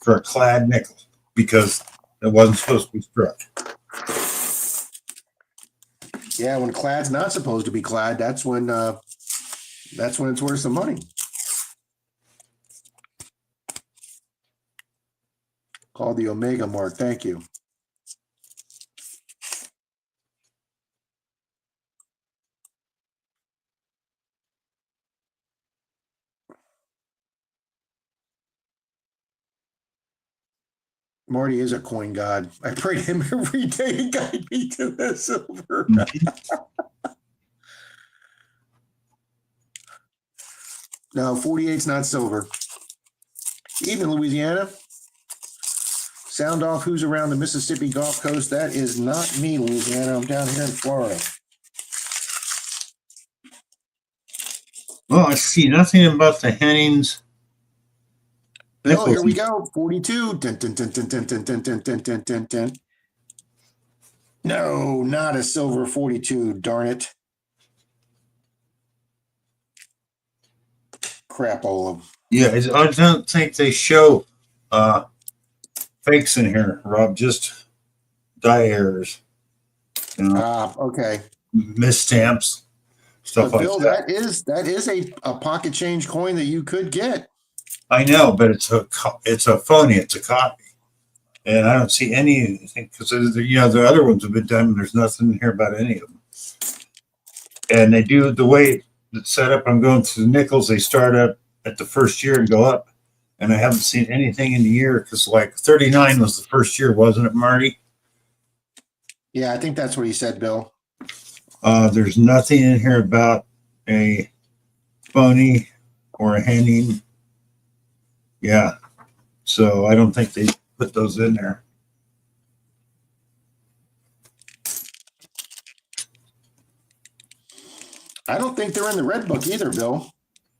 Speaker 2: for a clad nickel because it wasn't supposed to be struck.
Speaker 1: Yeah, when clad's not supposed to be clad, that's when it's worth some money. Called the Omega mark. Thank you. Marty is a coin god. I pray to him every day to guide me to the silver. No, 48's not silver. Evening, Louisiana. Sound off who's around the Mississippi Gulf Coast. That is not me, Louisiana. I'm down here in Florida.
Speaker 2: Well, I see nothing about the Hennings.
Speaker 1: Bill, here we go. 42. Dun, dun, dun, dun, dun, dun, dun, dun, dun, dun, dun. No, not a silver 42. Darn it. Crapola.
Speaker 2: Yeah, I don't think they show fakes in here, Rob. Just die errors.
Speaker 1: Okay.
Speaker 2: Misstamps, stuff
Speaker 1: Bill,
Speaker 2: like that.
Speaker 1: that is a pocket change coin that you could get.
Speaker 2: I know, but it's a phony. It's a copy, and I don't see anything because the other ones have been done. And there's nothing in here about any of them. And they do the way it's set up. I'm going through the nickels. They start up at the first year and go up, and I haven't seen anything in the year because like 39 was the first year, wasn't it, Marty?
Speaker 1: Yeah, I think that's what he said, Bill.
Speaker 2: There's nothing in here about a phony or a henning. Yeah. So I don't think they put those in there.
Speaker 1: I don't think they're in the red book either, Bill.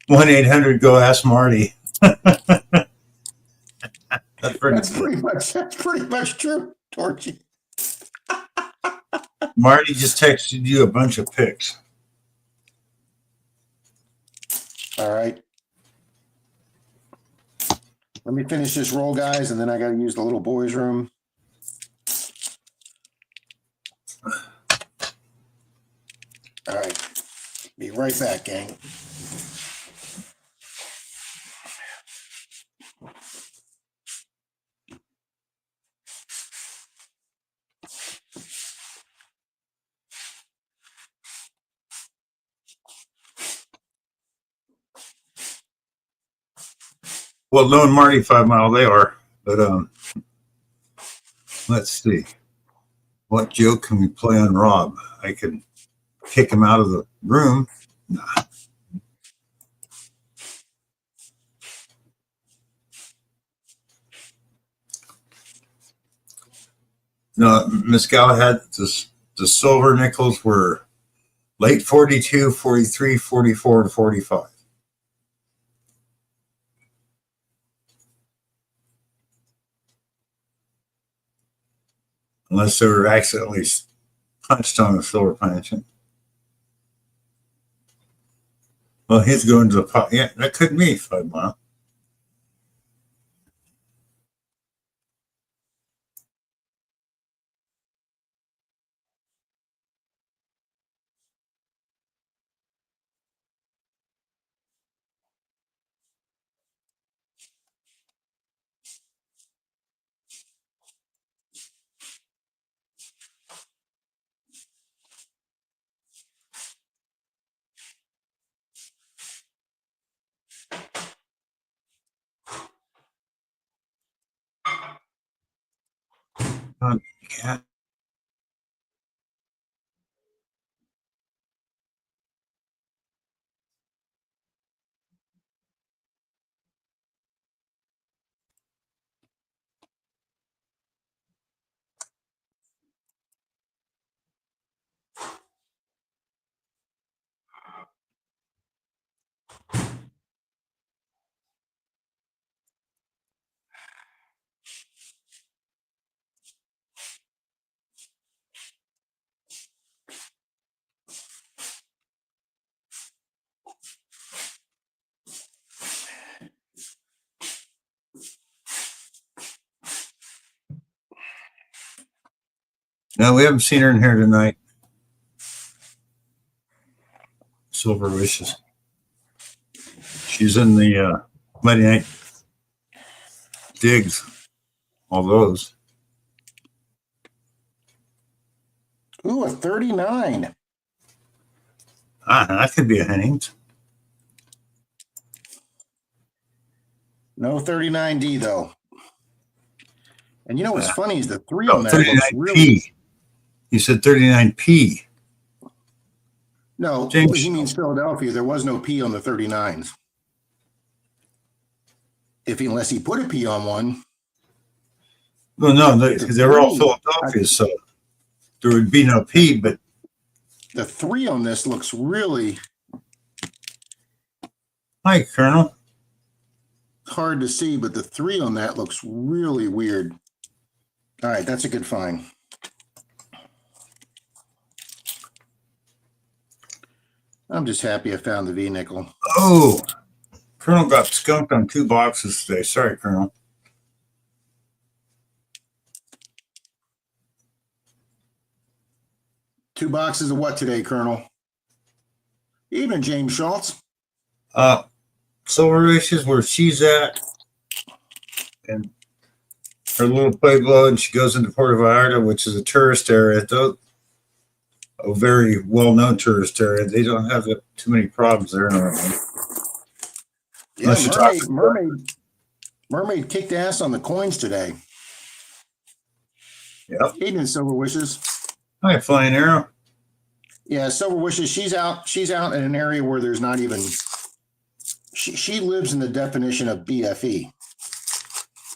Speaker 2: 1-800 go ask Marty. That's
Speaker 1: Pretty much true, Torchy.
Speaker 2: Marty just texted you a bunch of pics.
Speaker 1: All right. Let me finish this roll, guys, and then I got to use the little boys' room. All right. Be right back, gang.
Speaker 2: Well, knowing Marty 5 Mile, they are. But let's see. What joke can we play on Rob? I can kick him out of the room. Nah. No, Miss Galahad, the silver nickels were late 42, 43, 44, and 45. Unless they were accidentally punched on the silver punching. Well, he's going to the pot. Yeah, that could be 5 Mile. Yeah. No, we haven't seen her in here tonight. Silver Wishes. She's in the Monday Night Digs. All those.
Speaker 1: Ooh, a 39.
Speaker 2: That could be a Hennings.
Speaker 1: No 39D, though. And you know what's funny is the 3
Speaker 2: Oh,
Speaker 1: on that looks
Speaker 2: 39P.
Speaker 1: really...
Speaker 2: You said 39P.
Speaker 1: No,
Speaker 2: James.
Speaker 1: he means Philadelphia. There was no P on the 39s. Unless he put a P on one.
Speaker 2: Well, no, they were all Philadelphia, so there would be no P, but
Speaker 1: the 3 on this looks really
Speaker 2: hi, Colonel.
Speaker 1: hard to see, but the 3 on that looks really weird. All right, that's a good find. I'm just happy I found the V nickel.
Speaker 2: Oh, Colonel got skunked on 2 boxes today. Sorry, Colonel.
Speaker 1: Two boxes of what today, Colonel? Evening, James Schultz.
Speaker 2: Silver Wishes, where she's at, and her little pueblo, and she goes into Puerto Vallarta, which is a tourist area. Though a very well-known tourist area. They don't have too many problems there.
Speaker 1: Yeah, Mermaid kicked ass on the coins today.
Speaker 2: Yep.
Speaker 1: Evening, Silver Wishes.
Speaker 2: Hi, Flying Arrow.
Speaker 1: Yeah, Silver Wishes. She's out. She's out in an area where there's not even. She lives in the definition of BFE.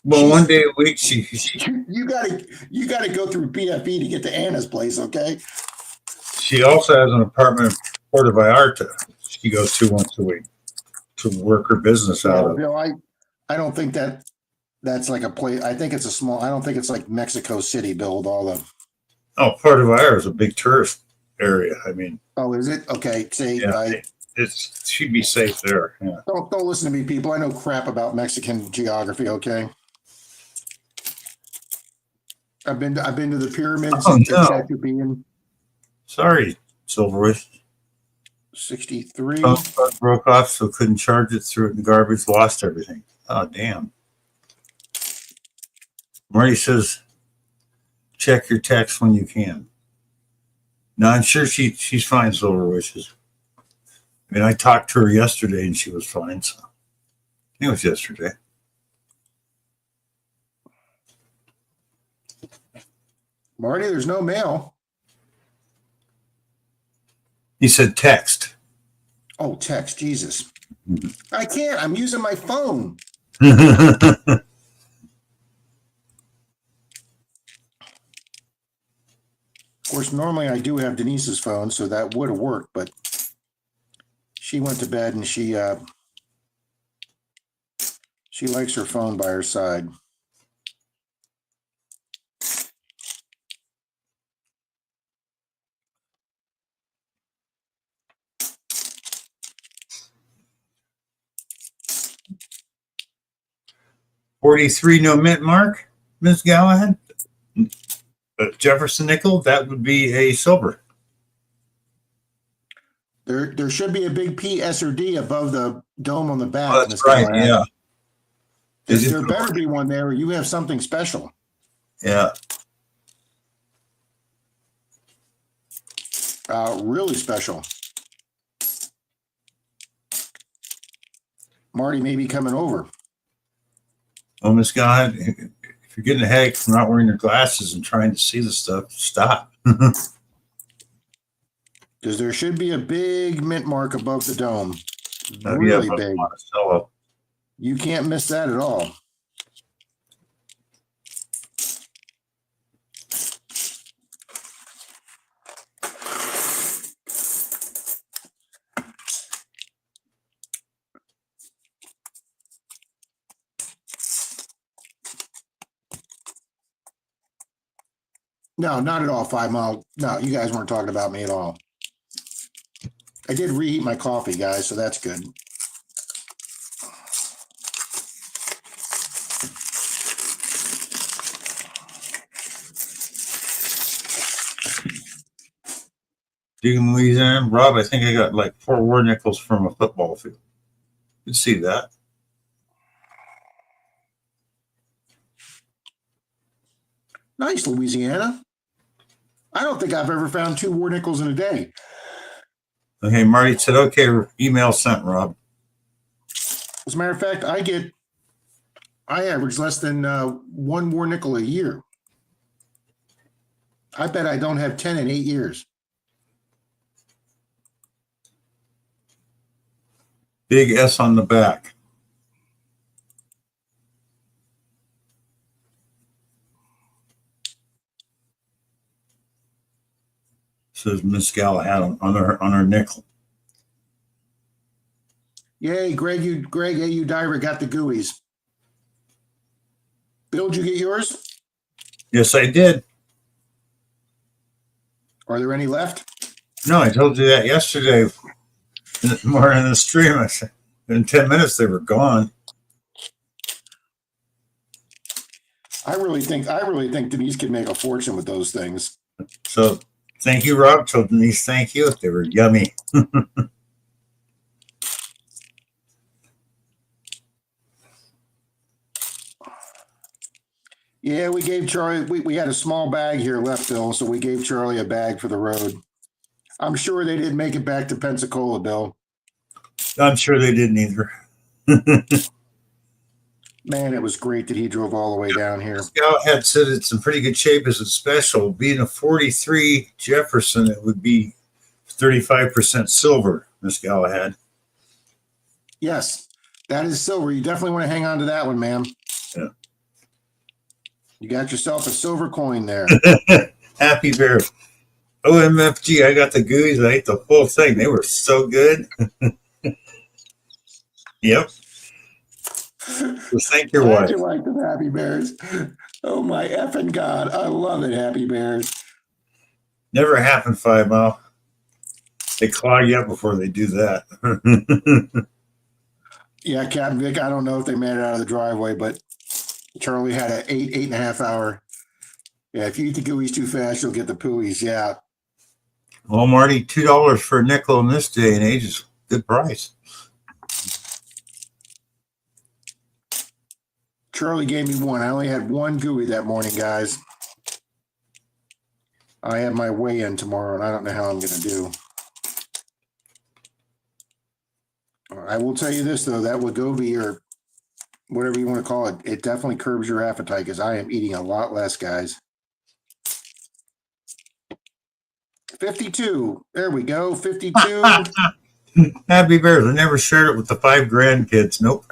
Speaker 2: Well, one day a week,
Speaker 1: You gotta go through BFE to get to Anna's place, okay?
Speaker 2: she also has an apartment in Puerto Vallarta. She goes to once a week to work her business out of.
Speaker 1: Bill, I don't think that's like a place. I think it's a small. I don't think it's like Mexico City, Bill, with all the.
Speaker 2: Oh, Puerto Vallarta is a big tourist area. I mean,
Speaker 1: Oh, is it? Okay. See,
Speaker 2: yeah, she'd be safe there. Yeah.
Speaker 1: don't listen to me, people. I know crap about Mexican geography. Okay. I've been to the pyramids
Speaker 2: Oh,
Speaker 1: in
Speaker 2: no.
Speaker 1: Tecupan.
Speaker 2: Sorry, Silverwish.
Speaker 1: 63.
Speaker 2: Phone broke off, so couldn't charge it. Threw it in the garbage. Lost everything. Oh, damn. Marty says, check your text when you can. No, I'm sure she's fine, Silver Wishes. I mean, I talked to her yesterday and she was fine. So it was yesterday.
Speaker 1: Marty, there's no mail.
Speaker 2: He said text.
Speaker 1: Oh, text. Jesus. I can't. I'm using my phone. Of course, normally I do have Denise's phone, so that would have worked, but she went to bed and she likes her phone by her side.
Speaker 2: $43 no mint mark, Ms. Galahad. Jefferson nickel, that would be a silver.
Speaker 1: There should be a big P, S, or D above the dome on the back.
Speaker 2: Oh, that's right. Yeah.
Speaker 1: There better be one there, or you have something special.
Speaker 2: Yeah.
Speaker 1: Really special. Marty may be coming over.
Speaker 2: Oh, Miss God, if you're getting a headache from not wearing your glasses and trying to see the stuff, stop.
Speaker 1: Because there should be a big mint mark above the dome.
Speaker 2: Oh,
Speaker 1: Really
Speaker 2: yeah,
Speaker 1: big.
Speaker 2: Monticello.
Speaker 1: You can't miss that at all. No, not at all. 5 Mile. No, you guys weren't talking about me at all. I did reheat my coffee, guys, so that's good.
Speaker 2: Deacon Louisiana, Rob, I think I got like 4 war nickels from a football field. You can see that.
Speaker 1: Nice, Louisiana. I don't think I've ever found 2 war nickels in a day.
Speaker 2: Okay, Marty said, okay, email sent, Rob.
Speaker 1: As a matter of fact, I average less than 1 war nickel a year. I bet I don't have 10 in 8 years.
Speaker 2: Big S on the back. Says Miss Galahad on her nickel.
Speaker 1: Yay, Greg A.U. Diver got the GUIs. Bill, did you get yours?
Speaker 2: Yes, I did.
Speaker 1: Are there any left?
Speaker 2: No, I told you that yesterday. More in the stream. I said, in 10 minutes they were gone.
Speaker 1: I really think Denise could make a fortune with those things.
Speaker 2: So thank you, Rob. Told Denise thank you. They were yummy.
Speaker 1: Yeah, we gave Charlie, we had a small bag here left, Bill, so we gave Charlie a bag for the road. I'm sure they didn't make it back to Pensacola, Bill.
Speaker 2: I'm sure they didn't either.
Speaker 1: Man, it was great that he drove all the way down here.
Speaker 2: Galahad said it's in pretty good shape as a special. Being a 43 Jefferson, it would be 35% silver, Miss Galahad.
Speaker 1: Yes, that is silver. You definitely want to hang on to that one, ma'am.
Speaker 2: Yeah.
Speaker 1: You got yourself a silver coin there.
Speaker 2: Happy Bear. OMFG, I got the gooeyes. I ate the whole thing. They were so good. Yep. Well, thank your
Speaker 1: Glad
Speaker 2: wife.
Speaker 1: you like the Happy Bears. Oh my effing God. I love it, Happy Bears.
Speaker 2: Never happened, 5 Mile. They claw you up before they do that.
Speaker 1: Yeah, Captain Vic, I don't know if they made it out of the driveway, but Charlie had an 8.5 hour. Yeah, if you eat the gooeyes too fast, you'll get the pooies. Yeah.
Speaker 2: Well, Marty, $2 for a nickel in this day and age is a good price.
Speaker 1: Charlie gave me one. I only had one gooey that morning, guys. I have my weigh-in tomorrow, and I don't know how I'm going to do. I will tell you this, though, that Wegovy or whatever you want to call it, it definitely curbs your appetite because I am eating a lot less, guys. 52. There we go. 52.
Speaker 2: Happy Bears. I never shared it with the 5 grandkids. Nope.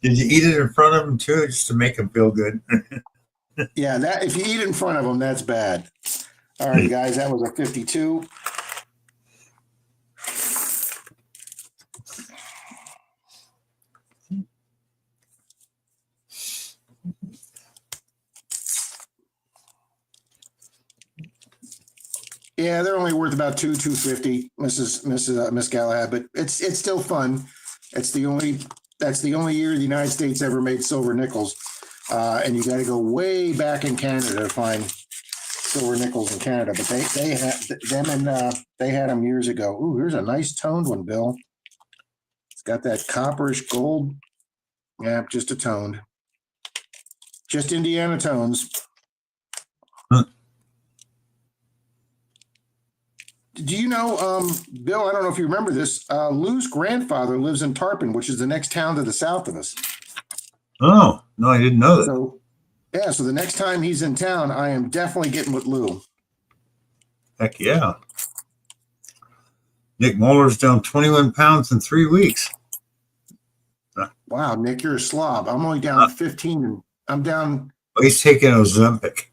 Speaker 2: Did you eat it in front of them too, just to make them feel good?
Speaker 1: Yeah, that if you eat it in front of them, that's bad. All right, guys, that was a 52. Yeah, they're only worth about $250, Miss Galahad, but it's still fun. That's the only year the United States ever made silver nickels, and you got to go way back in Canada to find silver nickels in Canada. But they had them years ago. Ooh, here's a nice toned one, Bill. It's got that copperish gold. Yeah, just a toned, just Indiana tones. Do you know, Bill, I don't know if you remember this, Lou's grandfather lives in Tarpon, which is the next town to the south of us.
Speaker 2: Oh, no, I didn't know that.
Speaker 1: So, yeah, so the next time he's in town, I am definitely getting with Lou.
Speaker 2: Heck yeah. Nick Muller's down 21 pounds in 3 weeks.
Speaker 1: Wow, Nick, you're a slob. I'm only down 15, and I'm down.
Speaker 2: Oh, he's taking Ozempic.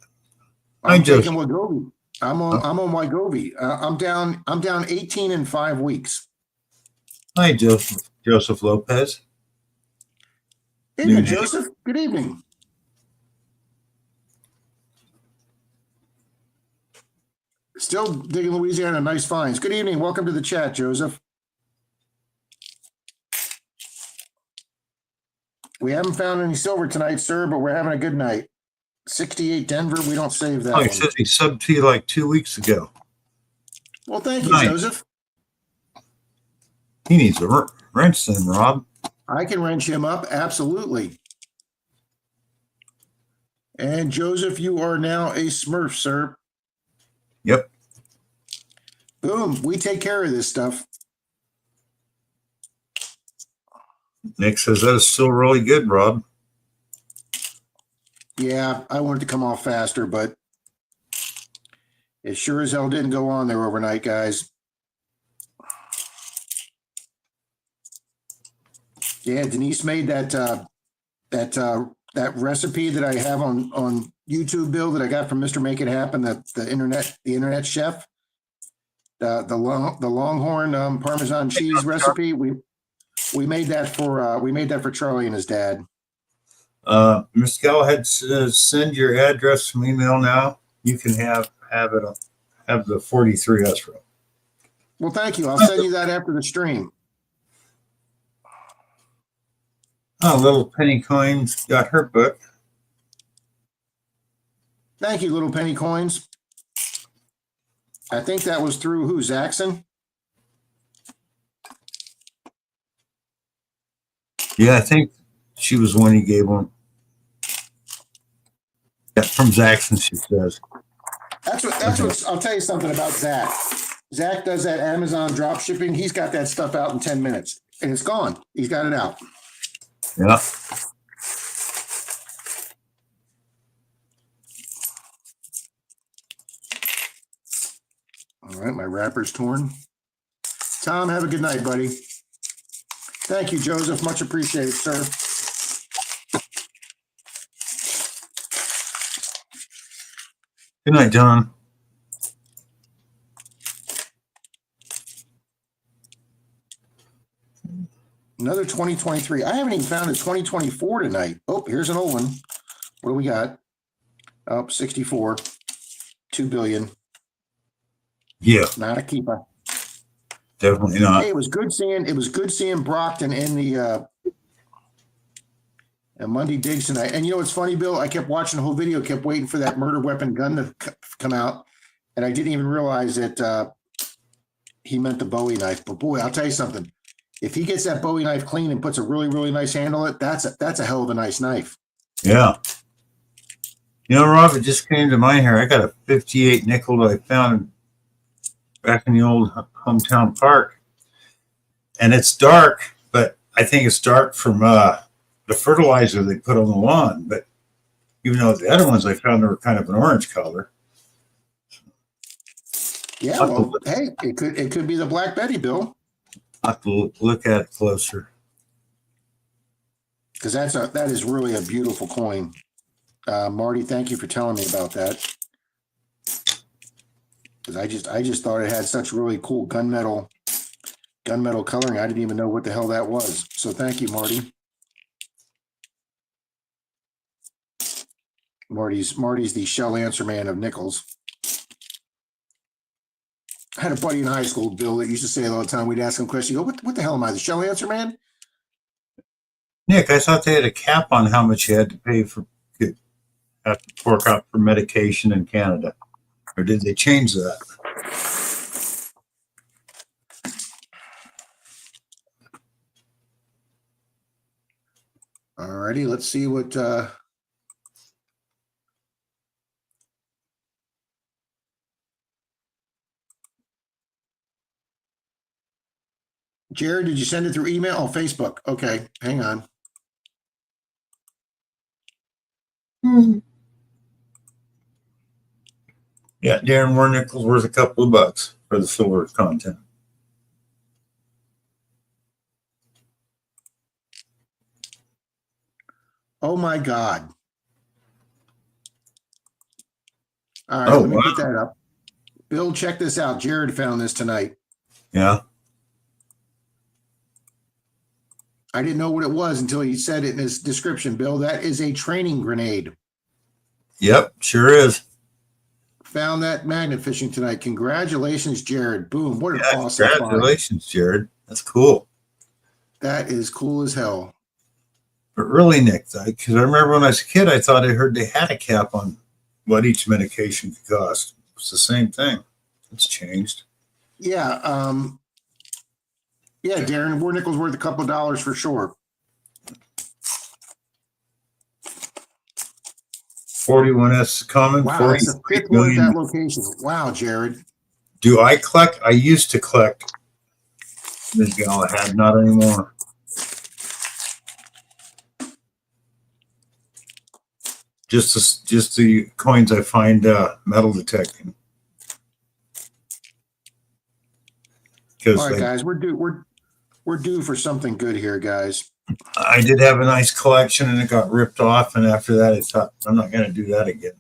Speaker 1: I'm taking Wegovy. I'm on Wegovy. I'm down 18 in 5 weeks.
Speaker 2: Hi, Joseph Lopez.
Speaker 1: Evening, Joseph. Good evening. Still digging Louisiana, nice finds. Good evening. Welcome to the chat, Joseph. We haven't found any silver tonight, sir, but we're having a good night. 68 Denver, we don't save that.
Speaker 2: Oh, he said he subbed to you like 2 weeks ago.
Speaker 1: Well, thank you,
Speaker 2: Nice.
Speaker 1: Joseph.
Speaker 2: He needs a wrench then, Rob.
Speaker 1: I can wrench him up, absolutely. And Joseph, you are now a Smurf, sir.
Speaker 2: Yep.
Speaker 1: Boom, we take care of this stuff.
Speaker 2: Nick says that is still really good, Rob.
Speaker 1: Yeah, I wanted to come off faster, but it sure as hell didn't go on there overnight, guys. Yeah, Denise made that recipe that I have on YouTube, Bill, that I got from Mr. Make It Happen, the internet chef, the Longhorn Parmesan cheese recipe. We made that for Charlie and his dad.
Speaker 2: Miss Galahad says send your address from email now. You can have the 43 Esro.
Speaker 1: Well, thank you. I'll send you that after the stream.
Speaker 2: Oh, Little Penny Coins got her book.
Speaker 1: Thank you, Little Penny Coins. I think that was through who, Zaxxon?
Speaker 2: Yeah, I think she was the one he gave one. Yeah, from Zaxxon, she says.
Speaker 1: That's what I'll tell you something about Zach. Zach does that Amazon drop shipping. He's got that stuff out in 10 minutes and it's gone. He's got it out.
Speaker 2: Yeah.
Speaker 1: All right, my wrapper's torn. Tom, have a good night, buddy. Thank you, Joseph. Much appreciated, sir.
Speaker 2: Good night, John.
Speaker 1: Another 2023. I haven't even found a 2024 tonight. Oh, here's an old one. What do we got? Oh, 64. 2 billion.
Speaker 2: Yeah,
Speaker 1: Not a keeper.
Speaker 2: definitely not.
Speaker 1: Hey, it was good seeing Brockton in the Monday Digs tonight. And you know what's funny, Bill? I kept watching the whole video, kept waiting for that murder weapon gun to come out, and I didn't even realize that he meant the Bowie knife. But boy, I'll tell you something. If he gets that Bowie knife clean and puts a really, really nice handle on it, that's a hell of a nice knife.
Speaker 2: Yeah. You know, Rob, it just came to mind here. I got a 58 nickel that I found back in the old hometown park. And it's dark, but I think it's dark from the fertilizer they put on the lawn. But even though the other ones I found were kind of an orange color.
Speaker 1: Yeah, well, hey, it could be the Black Betty, Bill.
Speaker 2: I'll have to look at it closer.
Speaker 1: Because that is really a beautiful coin. Marty, thank you for telling me about that. Because I just thought it had such really cool gunmetal coloring. I didn't even know what the hell that was. So thank you, Marty. Marty's the shell answer man of nickels. I had a buddy in high school, Bill, that used to say it all the time. We'd ask him questions. He'd go, what the hell am I, the shell answer man?
Speaker 2: Nick, I thought they had a cap on how much you had to pay have to fork out for medication in Canada. Or did they change that?
Speaker 1: All righty, let's see what Jared, did you send it through email? Oh, Facebook. Okay, hang on.
Speaker 2: Yeah, Darren Warnickel's worth a couple of bucks for the silver content.
Speaker 1: Oh my God. All right,
Speaker 2: Oh,
Speaker 1: let me
Speaker 2: wow.
Speaker 1: put that up. Bill, check this out. Jared found this tonight.
Speaker 2: Yeah.
Speaker 1: I didn't know what it was until he said it in his description, Bill. That is a training grenade.
Speaker 2: Yep, sure is.
Speaker 1: Found that magnet fishing tonight. Congratulations, Jared. Boom. What an awesome find.
Speaker 2: Congratulations, Jared. That's cool.
Speaker 1: That is cool as hell.
Speaker 2: But really, Nick, because I remember when I was a kid, I thought I heard they had a cap on what each medication could cost. It's the same thing. It's changed.
Speaker 1: Yeah. Yeah, Darren, War Nickel's worth a couple of dollars for sure.
Speaker 2: 41S common.
Speaker 1: Wow, that's the
Speaker 2: 40
Speaker 1: fifth one at
Speaker 2: million.
Speaker 1: that location. Wow, Jared.
Speaker 2: Do I collect? I used to collect Ms. Galahad, not anymore. Just the coins I find metal detecting.
Speaker 1: All right, guys, we're due for something good here, guys.
Speaker 2: I did have a nice collection and it got ripped off, and after that I thought I'm not going to do that again.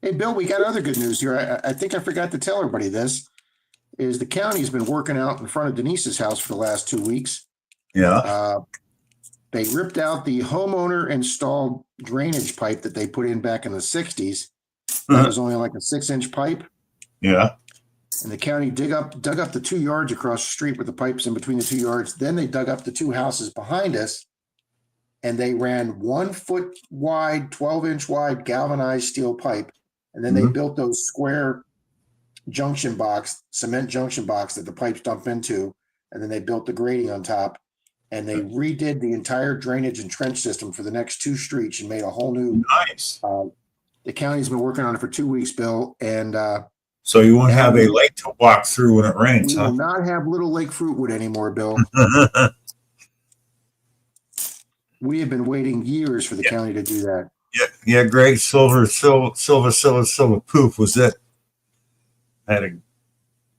Speaker 1: Hey, Bill, we got other good news here. I think I forgot to tell everybody this, is the county's been working out in front of Denise's house for the last 2 weeks.
Speaker 2: Yeah.
Speaker 1: They ripped out the homeowner installed drainage pipe that they put in back in the 60s. That was only like a 6-inch pipe.
Speaker 2: Yeah.
Speaker 1: And the county dug up the 2 yards across the street with the pipes in between the 2 yards. Then they dug up the 2 houses behind us, and they ran 1 foot wide, 12-inch wide galvanized steel pipe. And then they built those square cement junction box that the pipes dump into. And then they built the grading on top. And they redid the entire drainage and trench system for the next 2 streets and made a whole new.
Speaker 2: Nice.
Speaker 1: The county's been working on it for 2 weeks, Bill. And
Speaker 2: So you won't have a lake to walk through when it rains,
Speaker 1: We
Speaker 2: huh?
Speaker 1: will not have Little Lake Fruitwood anymore, Bill. We have been waiting years for the county to do that.
Speaker 2: Yeah. Greg Silver Poof was it. I had a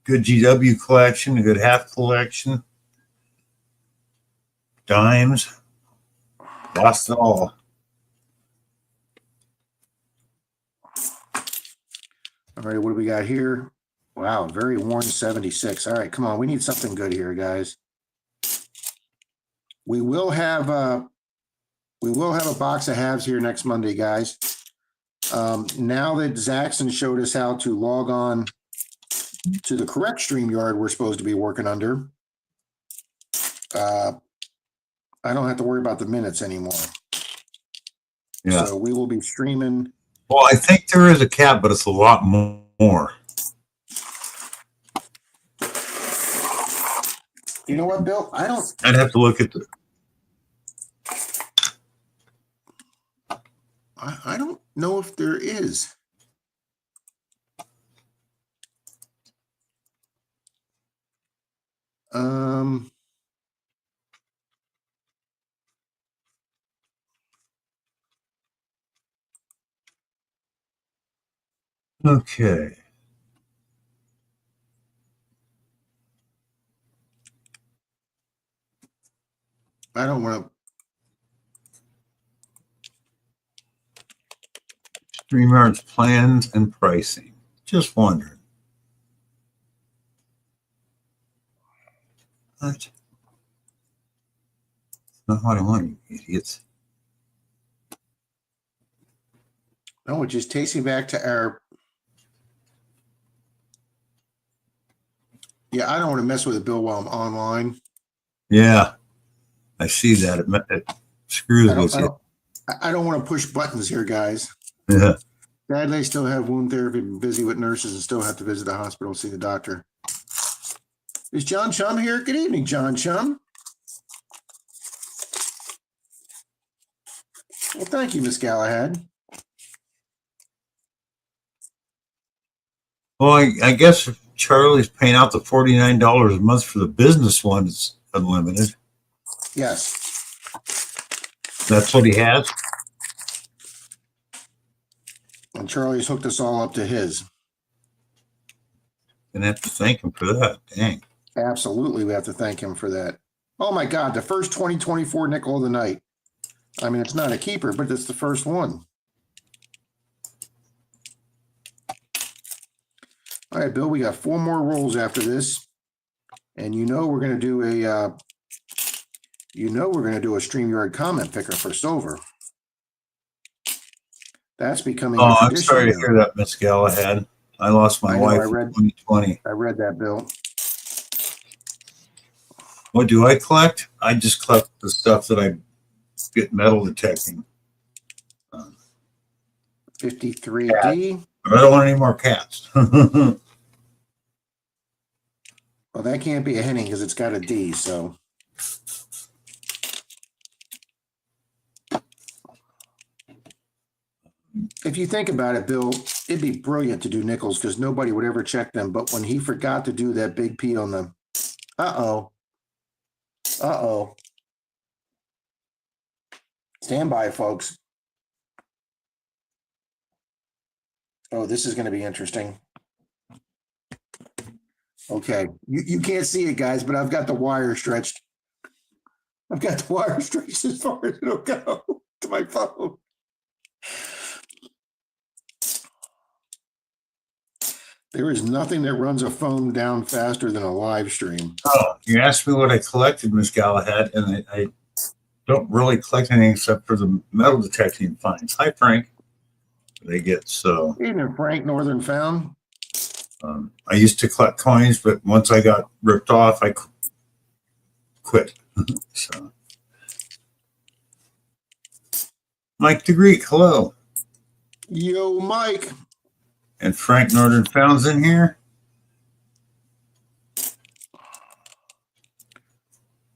Speaker 2: good GW collection, a good half collection, dimes, lost it all.
Speaker 1: All right, what do we got here? Wow, very worn 76. All right, come on, we need something good here, guys. We will have a box of halves here next Monday, guys. Now that Zaxxon showed us how to log on to the correct StreamYard we're supposed to be working under, I don't have to worry about the minutes anymore.
Speaker 2: Yeah.
Speaker 1: So we will be streaming.
Speaker 2: Well, I think there is a cap, but it's a lot more.
Speaker 1: You know what, Bill?
Speaker 2: I'd have to look at the.
Speaker 1: I don't know if there is.
Speaker 2: Okay.
Speaker 1: I don't want to.
Speaker 2: StreamYard's plans and pricing. Just wondering. What? Not what I want, you idiots.
Speaker 1: No, it just takes me back to our. Yeah, I don't want to mess with it, Bill, while I'm online.
Speaker 2: Yeah, I see that. It screws with you.
Speaker 1: I don't want to push buttons here, guys.
Speaker 2: Yeah.
Speaker 1: Sadly, I still have wound therapy, been busy with nurses, and still have to visit the hospital and see the doctor. Is John Chum here? Good evening, John Chum. Well, thank you, Miss Galahad.
Speaker 2: Well, I guess if Charlie's paying out the $49 a month for the business one, it's unlimited.
Speaker 1: Yes.
Speaker 2: That's what he has?
Speaker 1: And Charlie's hooked us all up to his.
Speaker 2: Gonna have to thank him for that. Dang.
Speaker 1: Absolutely, we have to thank him for that. Oh my God, the first 2024 nickel of the night. I mean, it's not a keeper, but it's the first one. All right, Bill, we got 4 more rolls after this. And we're going to do a StreamYard comment picker for silver. That's becoming a tradition.
Speaker 2: I'm sorry to hear that, Miss Galahad. I lost my wife in 2020.
Speaker 1: I read that, Bill.
Speaker 2: What do I collect? I just collect the stuff that I get metal detecting.
Speaker 1: 53D.
Speaker 2: But I don't want any more cats.
Speaker 1: Well, that can't be a Henning because it's got a D, so. If you think about it, Bill, it'd be brilliant to do nickels because nobody would ever check them. But when he forgot to do that big P on them, uh-oh. Stand by, folks. Oh, this is going to be interesting. Okay, you can't see it, guys, but I've got the wire stretched. I've got the wire stretched as far as it'll go to my phone. There is nothing that runs a phone down faster than a live stream.
Speaker 2: Oh, you asked me what I collected, Miss Galahad, and I don't really collect anything except for the metal detecting finds. Hi, Frank. They get so.
Speaker 1: Evening, Frank, Northern Found.
Speaker 2: I used to collect coins, but once I got ripped off, I quit. So, Mike the Greek, hello.
Speaker 1: Yo, Mike.
Speaker 2: And Frank Northern Found's in here.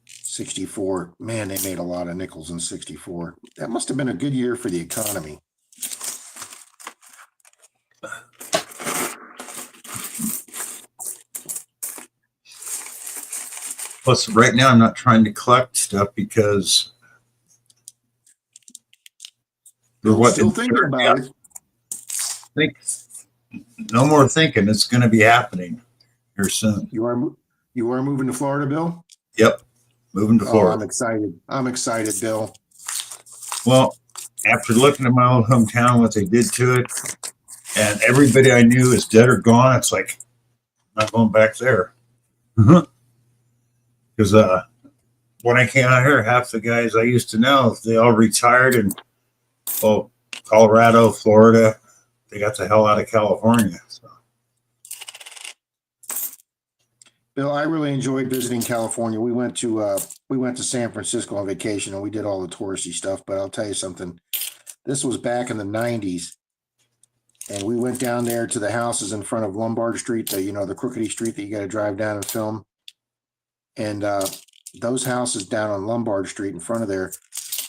Speaker 1: 64. Man, they made a lot of nickels in 64. That must have been a good year for the economy.
Speaker 2: Plus, right now I'm not trying to collect stuff because
Speaker 1: Bill's still thinking about it.
Speaker 2: Think no more thinking. It's going to be happening here soon.
Speaker 1: You are moving to Florida, Bill?
Speaker 2: Yep, moving to
Speaker 1: Oh,
Speaker 2: Florida.
Speaker 1: I'm excited. I'm excited, Bill.
Speaker 2: Well, after looking at my old hometown, what they did to it, and everybody I knew is dead or gone, it's like I'm not going back there. Because when I came out here, half the guys I used to know, they all retired and well, Colorado, Florida, they got the hell out of California. So.
Speaker 1: Bill, I really enjoyed visiting California. We went to San Francisco on vacation and we did all the touristy stuff. But I'll tell you something. This was back in the 90s. And we went down there to the houses in front of Lombard Street, the crookedy street that you got to drive down and film. And those houses down on Lombard Street in front of there,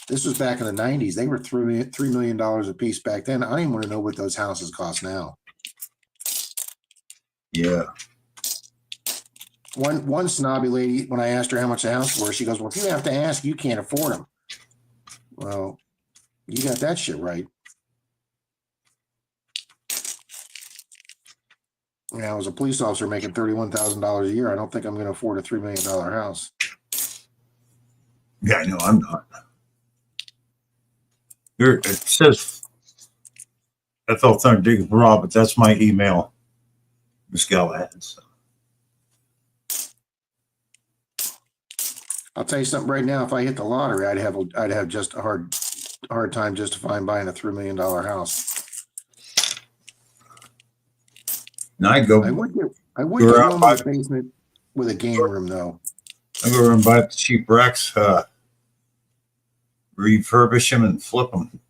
Speaker 1: this was back in the 90s. They were $3 million a piece back then. I don't even want to know what those houses cost now.
Speaker 2: Yeah.
Speaker 1: One snobby lady, when I asked her how much the house was, she goes, well, if you have to ask, you can't afford them. Well, you got that shit right. Now, as a police officer making $31,000 a year, I don't think I'm going to afford a $3 million house.
Speaker 2: Yeah, I know I'm not. Here it says FL Thunder Dig Rob, but that's my email, Miss Galahad. So.
Speaker 1: I'll tell you something right now. If I hit the lottery, I'd have just a hard time justifying buying a $3 million house.
Speaker 2: Now
Speaker 1: I would get one in my basement with a game room though.
Speaker 2: I go over and buy the cheap wrecks, refurbish them and flip them.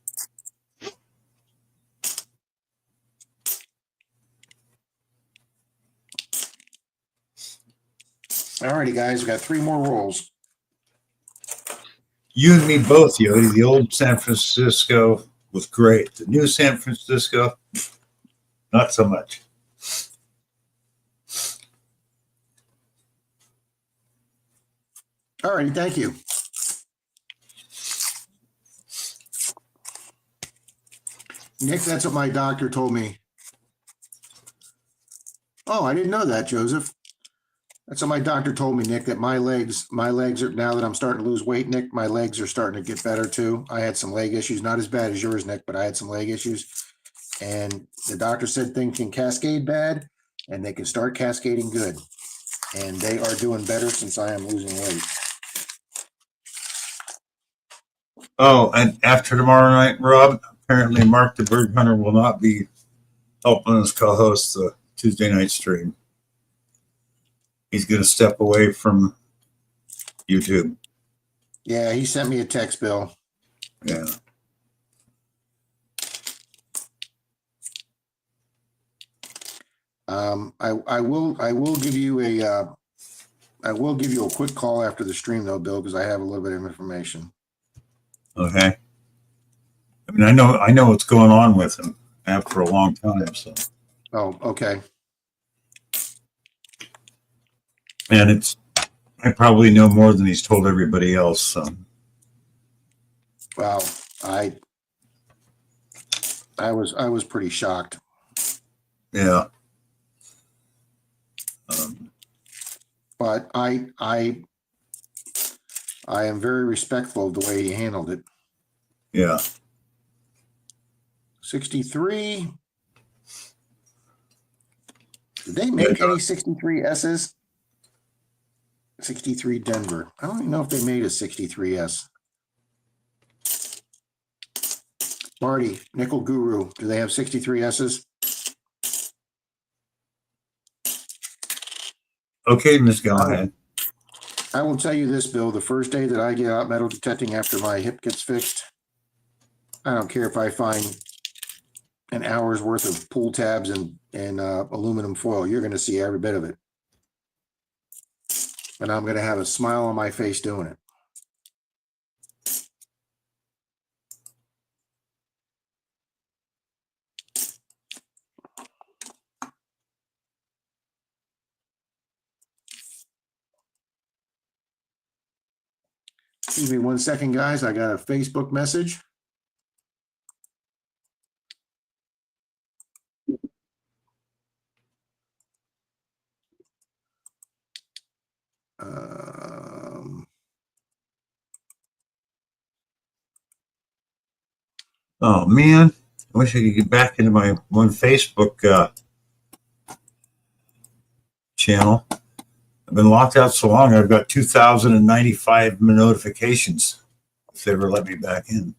Speaker 1: All righty, guys, we got 3 more rolls.
Speaker 2: You and me both, Yodi. The old San Francisco was great. The new San Francisco, not so much.
Speaker 1: All righty, thank you. Nick, that's what my doctor told me. Oh, I didn't know that, Joseph. That's what my doctor told me, Nick, that my legs are, now that I'm starting to lose weight, Nick, my legs are starting to get better too. I had some leg issues, not as bad as yours, Nick, but I had some leg issues. And the doctor said things can cascade bad and they can start cascading good. And they are doing better since I am losing weight.
Speaker 2: Oh, and after tomorrow night, Rob, apparently Mark the Bird Hunter will not be helping us co-host the Tuesday night stream. He's going to step away from YouTube.
Speaker 1: Yeah, he sent me a text, Bill.
Speaker 2: Yeah.
Speaker 1: I will give you a quick call after the stream though, Bill, because I have a little bit of information.
Speaker 2: Okay. I mean, I know what's going on with him after a long time. So.
Speaker 1: Oh, okay.
Speaker 2: And I probably know more than he's told everybody else. So.
Speaker 1: Wow, I was pretty shocked.
Speaker 2: Yeah.
Speaker 1: But I am very respectful of the way he handled it.
Speaker 2: Yeah.
Speaker 1: 63. Did they make any 63 S's? 63 Denver. I don't even know if they made a 63S. Marty, Nickel Guru, do they have 63 S's?
Speaker 2: Okay, Ms. Galahad.
Speaker 1: I will tell you this, Bill. The first day that I get out metal detecting after my hip gets fixed, I don't care if I find an hour's worth of pull tabs and aluminum foil. You're going to see every bit of it. And I'm going to have a smile on my face doing it. Give me 1 second, guys. I got a Facebook message.
Speaker 2: Oh man, I wish I could get back into my one Facebook channel. I've been locked out so long. I've got 2,095 notifications. If they ever let me back in.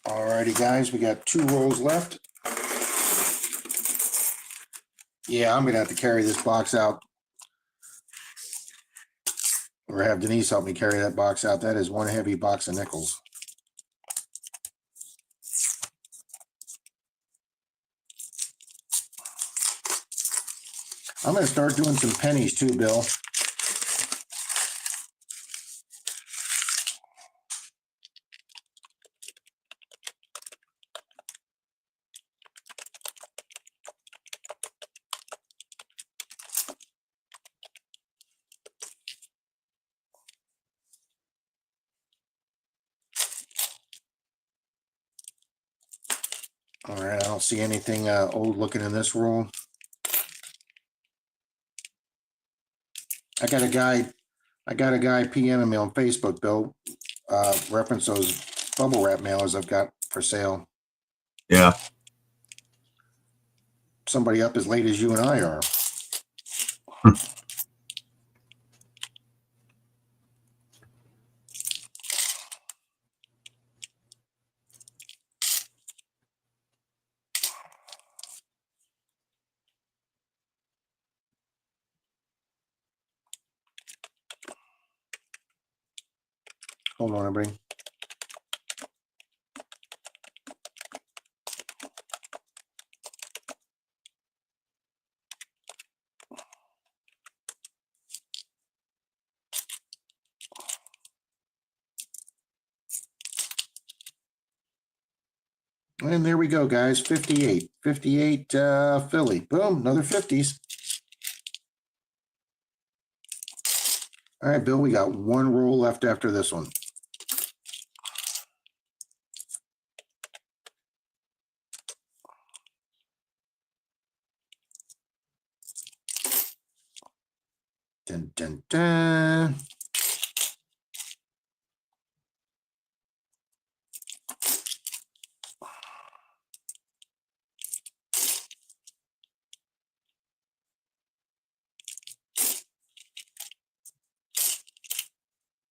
Speaker 1: Alrighty, guys, we got 2 rolls left. Yeah, I'm gonna have to carry this box out, or have Denise help me carry that box out. That is one heavy box of nickels. I'm gonna start doing some pennies too, Bill. All right, I don't see anything old looking in this roll. I got a guy PMing me on Facebook, Bill. Reference those bubble wrap mailers I've got for sale.
Speaker 2: Yeah.
Speaker 1: Somebody up as late as you and I are. Hold on, everybody. And there we go, guys. 58. 58 Philly. Boom, another 50s. All right, Bill, we got 1 roll left after this one. Dun, dun, dun.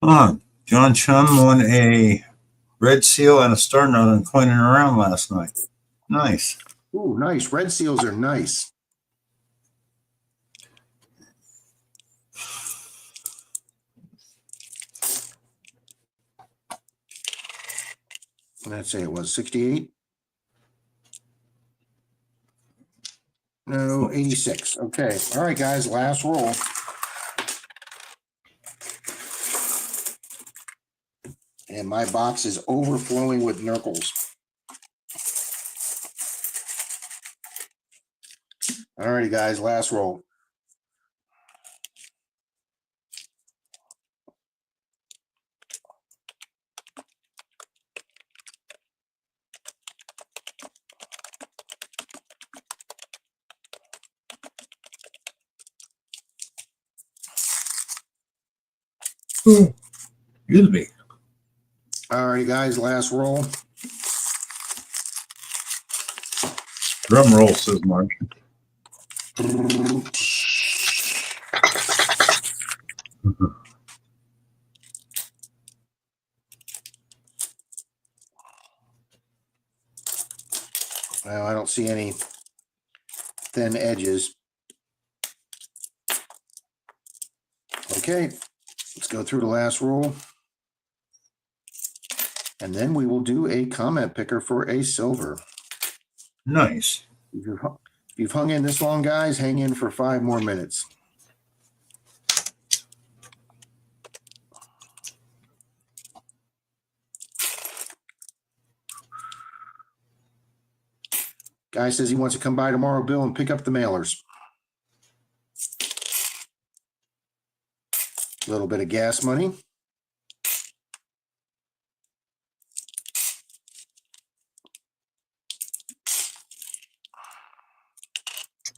Speaker 2: Oh, John Chum won a red seal and a star nut on coining around last night. Nice.
Speaker 1: Ooh, nice. Red seals are nice. Let's say it was 68. No, 86. Okay. All right, guys, last roll. And my box is overflowing with Nurkles. All righty, guys, last roll.
Speaker 2: Excuse me.
Speaker 1: All righty, guys, last roll.
Speaker 2: Drum roll, says Mark.
Speaker 1: Well, I don't see any thin edges. Okay, let's go through the last roll. And then we will do a comment picker for a silver.
Speaker 2: Nice.
Speaker 1: If you've hung in this long, guys, hang in for 5 more minutes. Guy says he wants to come by tomorrow, Bill, and pick up the mailers. A little bit of gas money.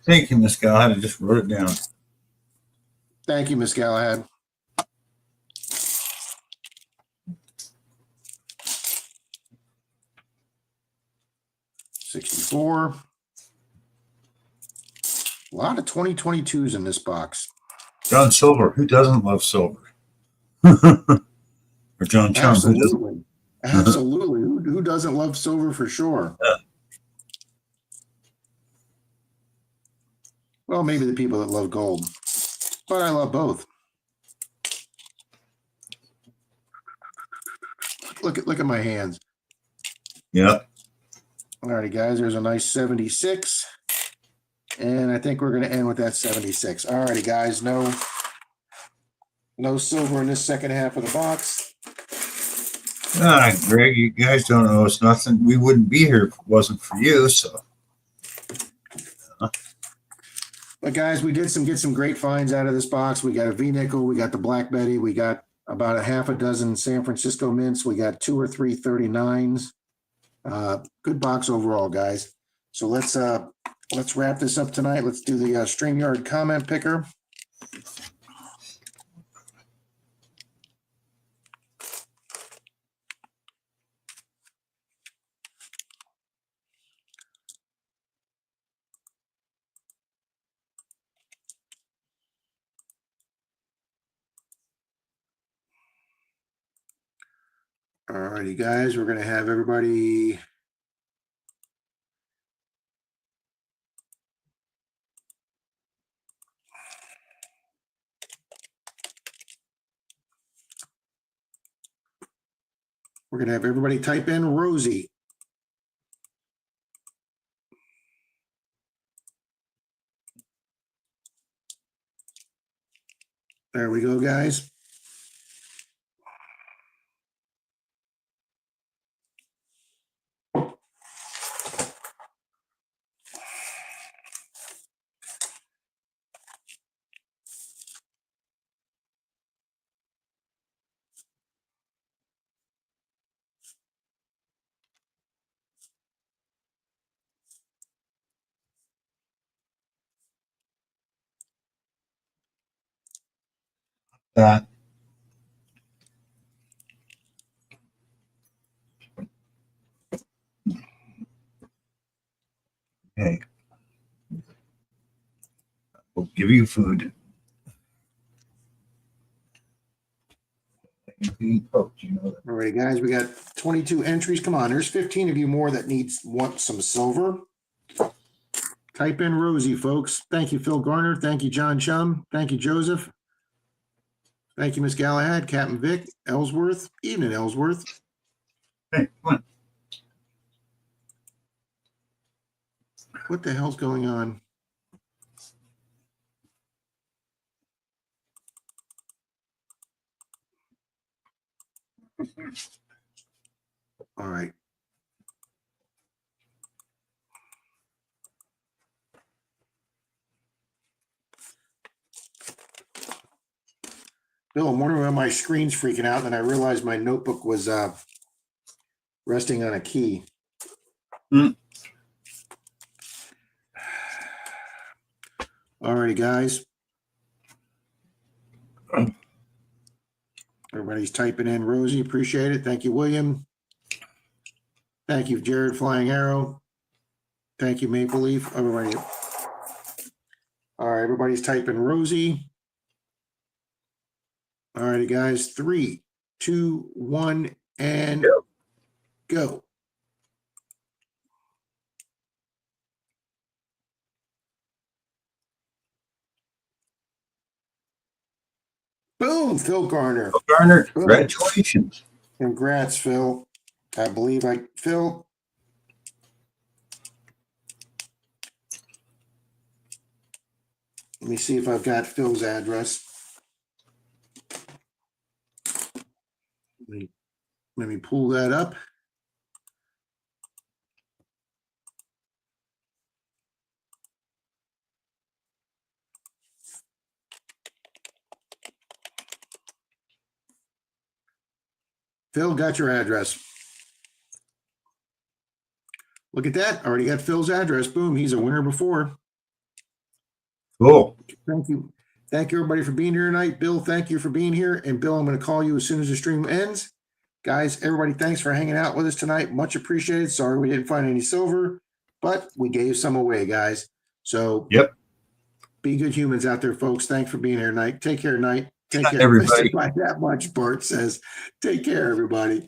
Speaker 2: Thank you, Miss Galahad. I just wrote it down.
Speaker 1: Thank you, Miss Galahad. $64. A lot of 2022s in this box.
Speaker 2: John Silver. Who doesn't love silver? Or John Chum. Who doesn't?
Speaker 1: Absolutely. Absolutely. Who doesn't love silver for sure?
Speaker 2: Yeah.
Speaker 1: Well, maybe the people that love gold, but I love both. Look at my hands.
Speaker 2: Yep.
Speaker 1: All righty, guys. There's a nice 76. And I think we're going to end with that 76. All righty, guys. No silver in this second half of the box.
Speaker 2: Greg, you guys don't owe us nothing. We wouldn't be here if it wasn't for you. So,
Speaker 1: but guys, we did get some great finds out of this box. We got a V-nickel. We got the Black Betty. We got about a half a dozen San Francisco mints. We got 2 or 3 39s. Good box overall, guys. So let's wrap this up tonight. Let's do the StreamYard comment picker. All righty, guys. We're going to have everybody. We're going to have everybody type in Rosie. There we go, guys.
Speaker 2: that. Okay. We'll give you food. Oh, you know that.
Speaker 1: All right, guys, we got 22 entries. Come on, there's 15 of you more that want some silver. Type in Rosie, folks. Thank you, Phil Garner. Thank you, John Chum. Thank you, Joseph. Thank you, Miss Galahad, Captain Vic, Ellsworth. Evening, Ellsworth.
Speaker 2: Hey, come on.
Speaker 1: What the hell's going on? All right. Bill, I'm wondering why my screen's freaking out, and then I realized my notebook was resting on a key. All righty, guys. Everybody's typing in Rosie. Appreciate it. Thank you, William. Thank you, Jared Flying Arrow. Thank you, Maple Leaf. Everybody. All right, everybody's typing Rosie. All righty, guys. 3, 2, 1, and go. Boom, Phil Garner.
Speaker 2: Phil Garner,
Speaker 1: Boom.
Speaker 2: congratulations.
Speaker 1: Congrats, Phil. I believe Phil. Let me see if I've got Phil's address. Let me pull that up. Phil got your address. Look at that. Already got Phil's address. Boom. He's a winner before.
Speaker 2: Cool.
Speaker 1: Thank you. Thank you, everybody, for being here tonight. Bill, thank you for being here. And Bill, I'm going to call you as soon as the stream ends. Guys, everybody, thanks for hanging out with us tonight. Much appreciated. Sorry we didn't find any silver, but we gave some away, guys. So
Speaker 2: Yep.
Speaker 1: Be good humans out there, folks. Thanks for being here tonight. Take care, night. Take care.
Speaker 2: Everybody.
Speaker 1: By that much, Bart says. Take care, everybody.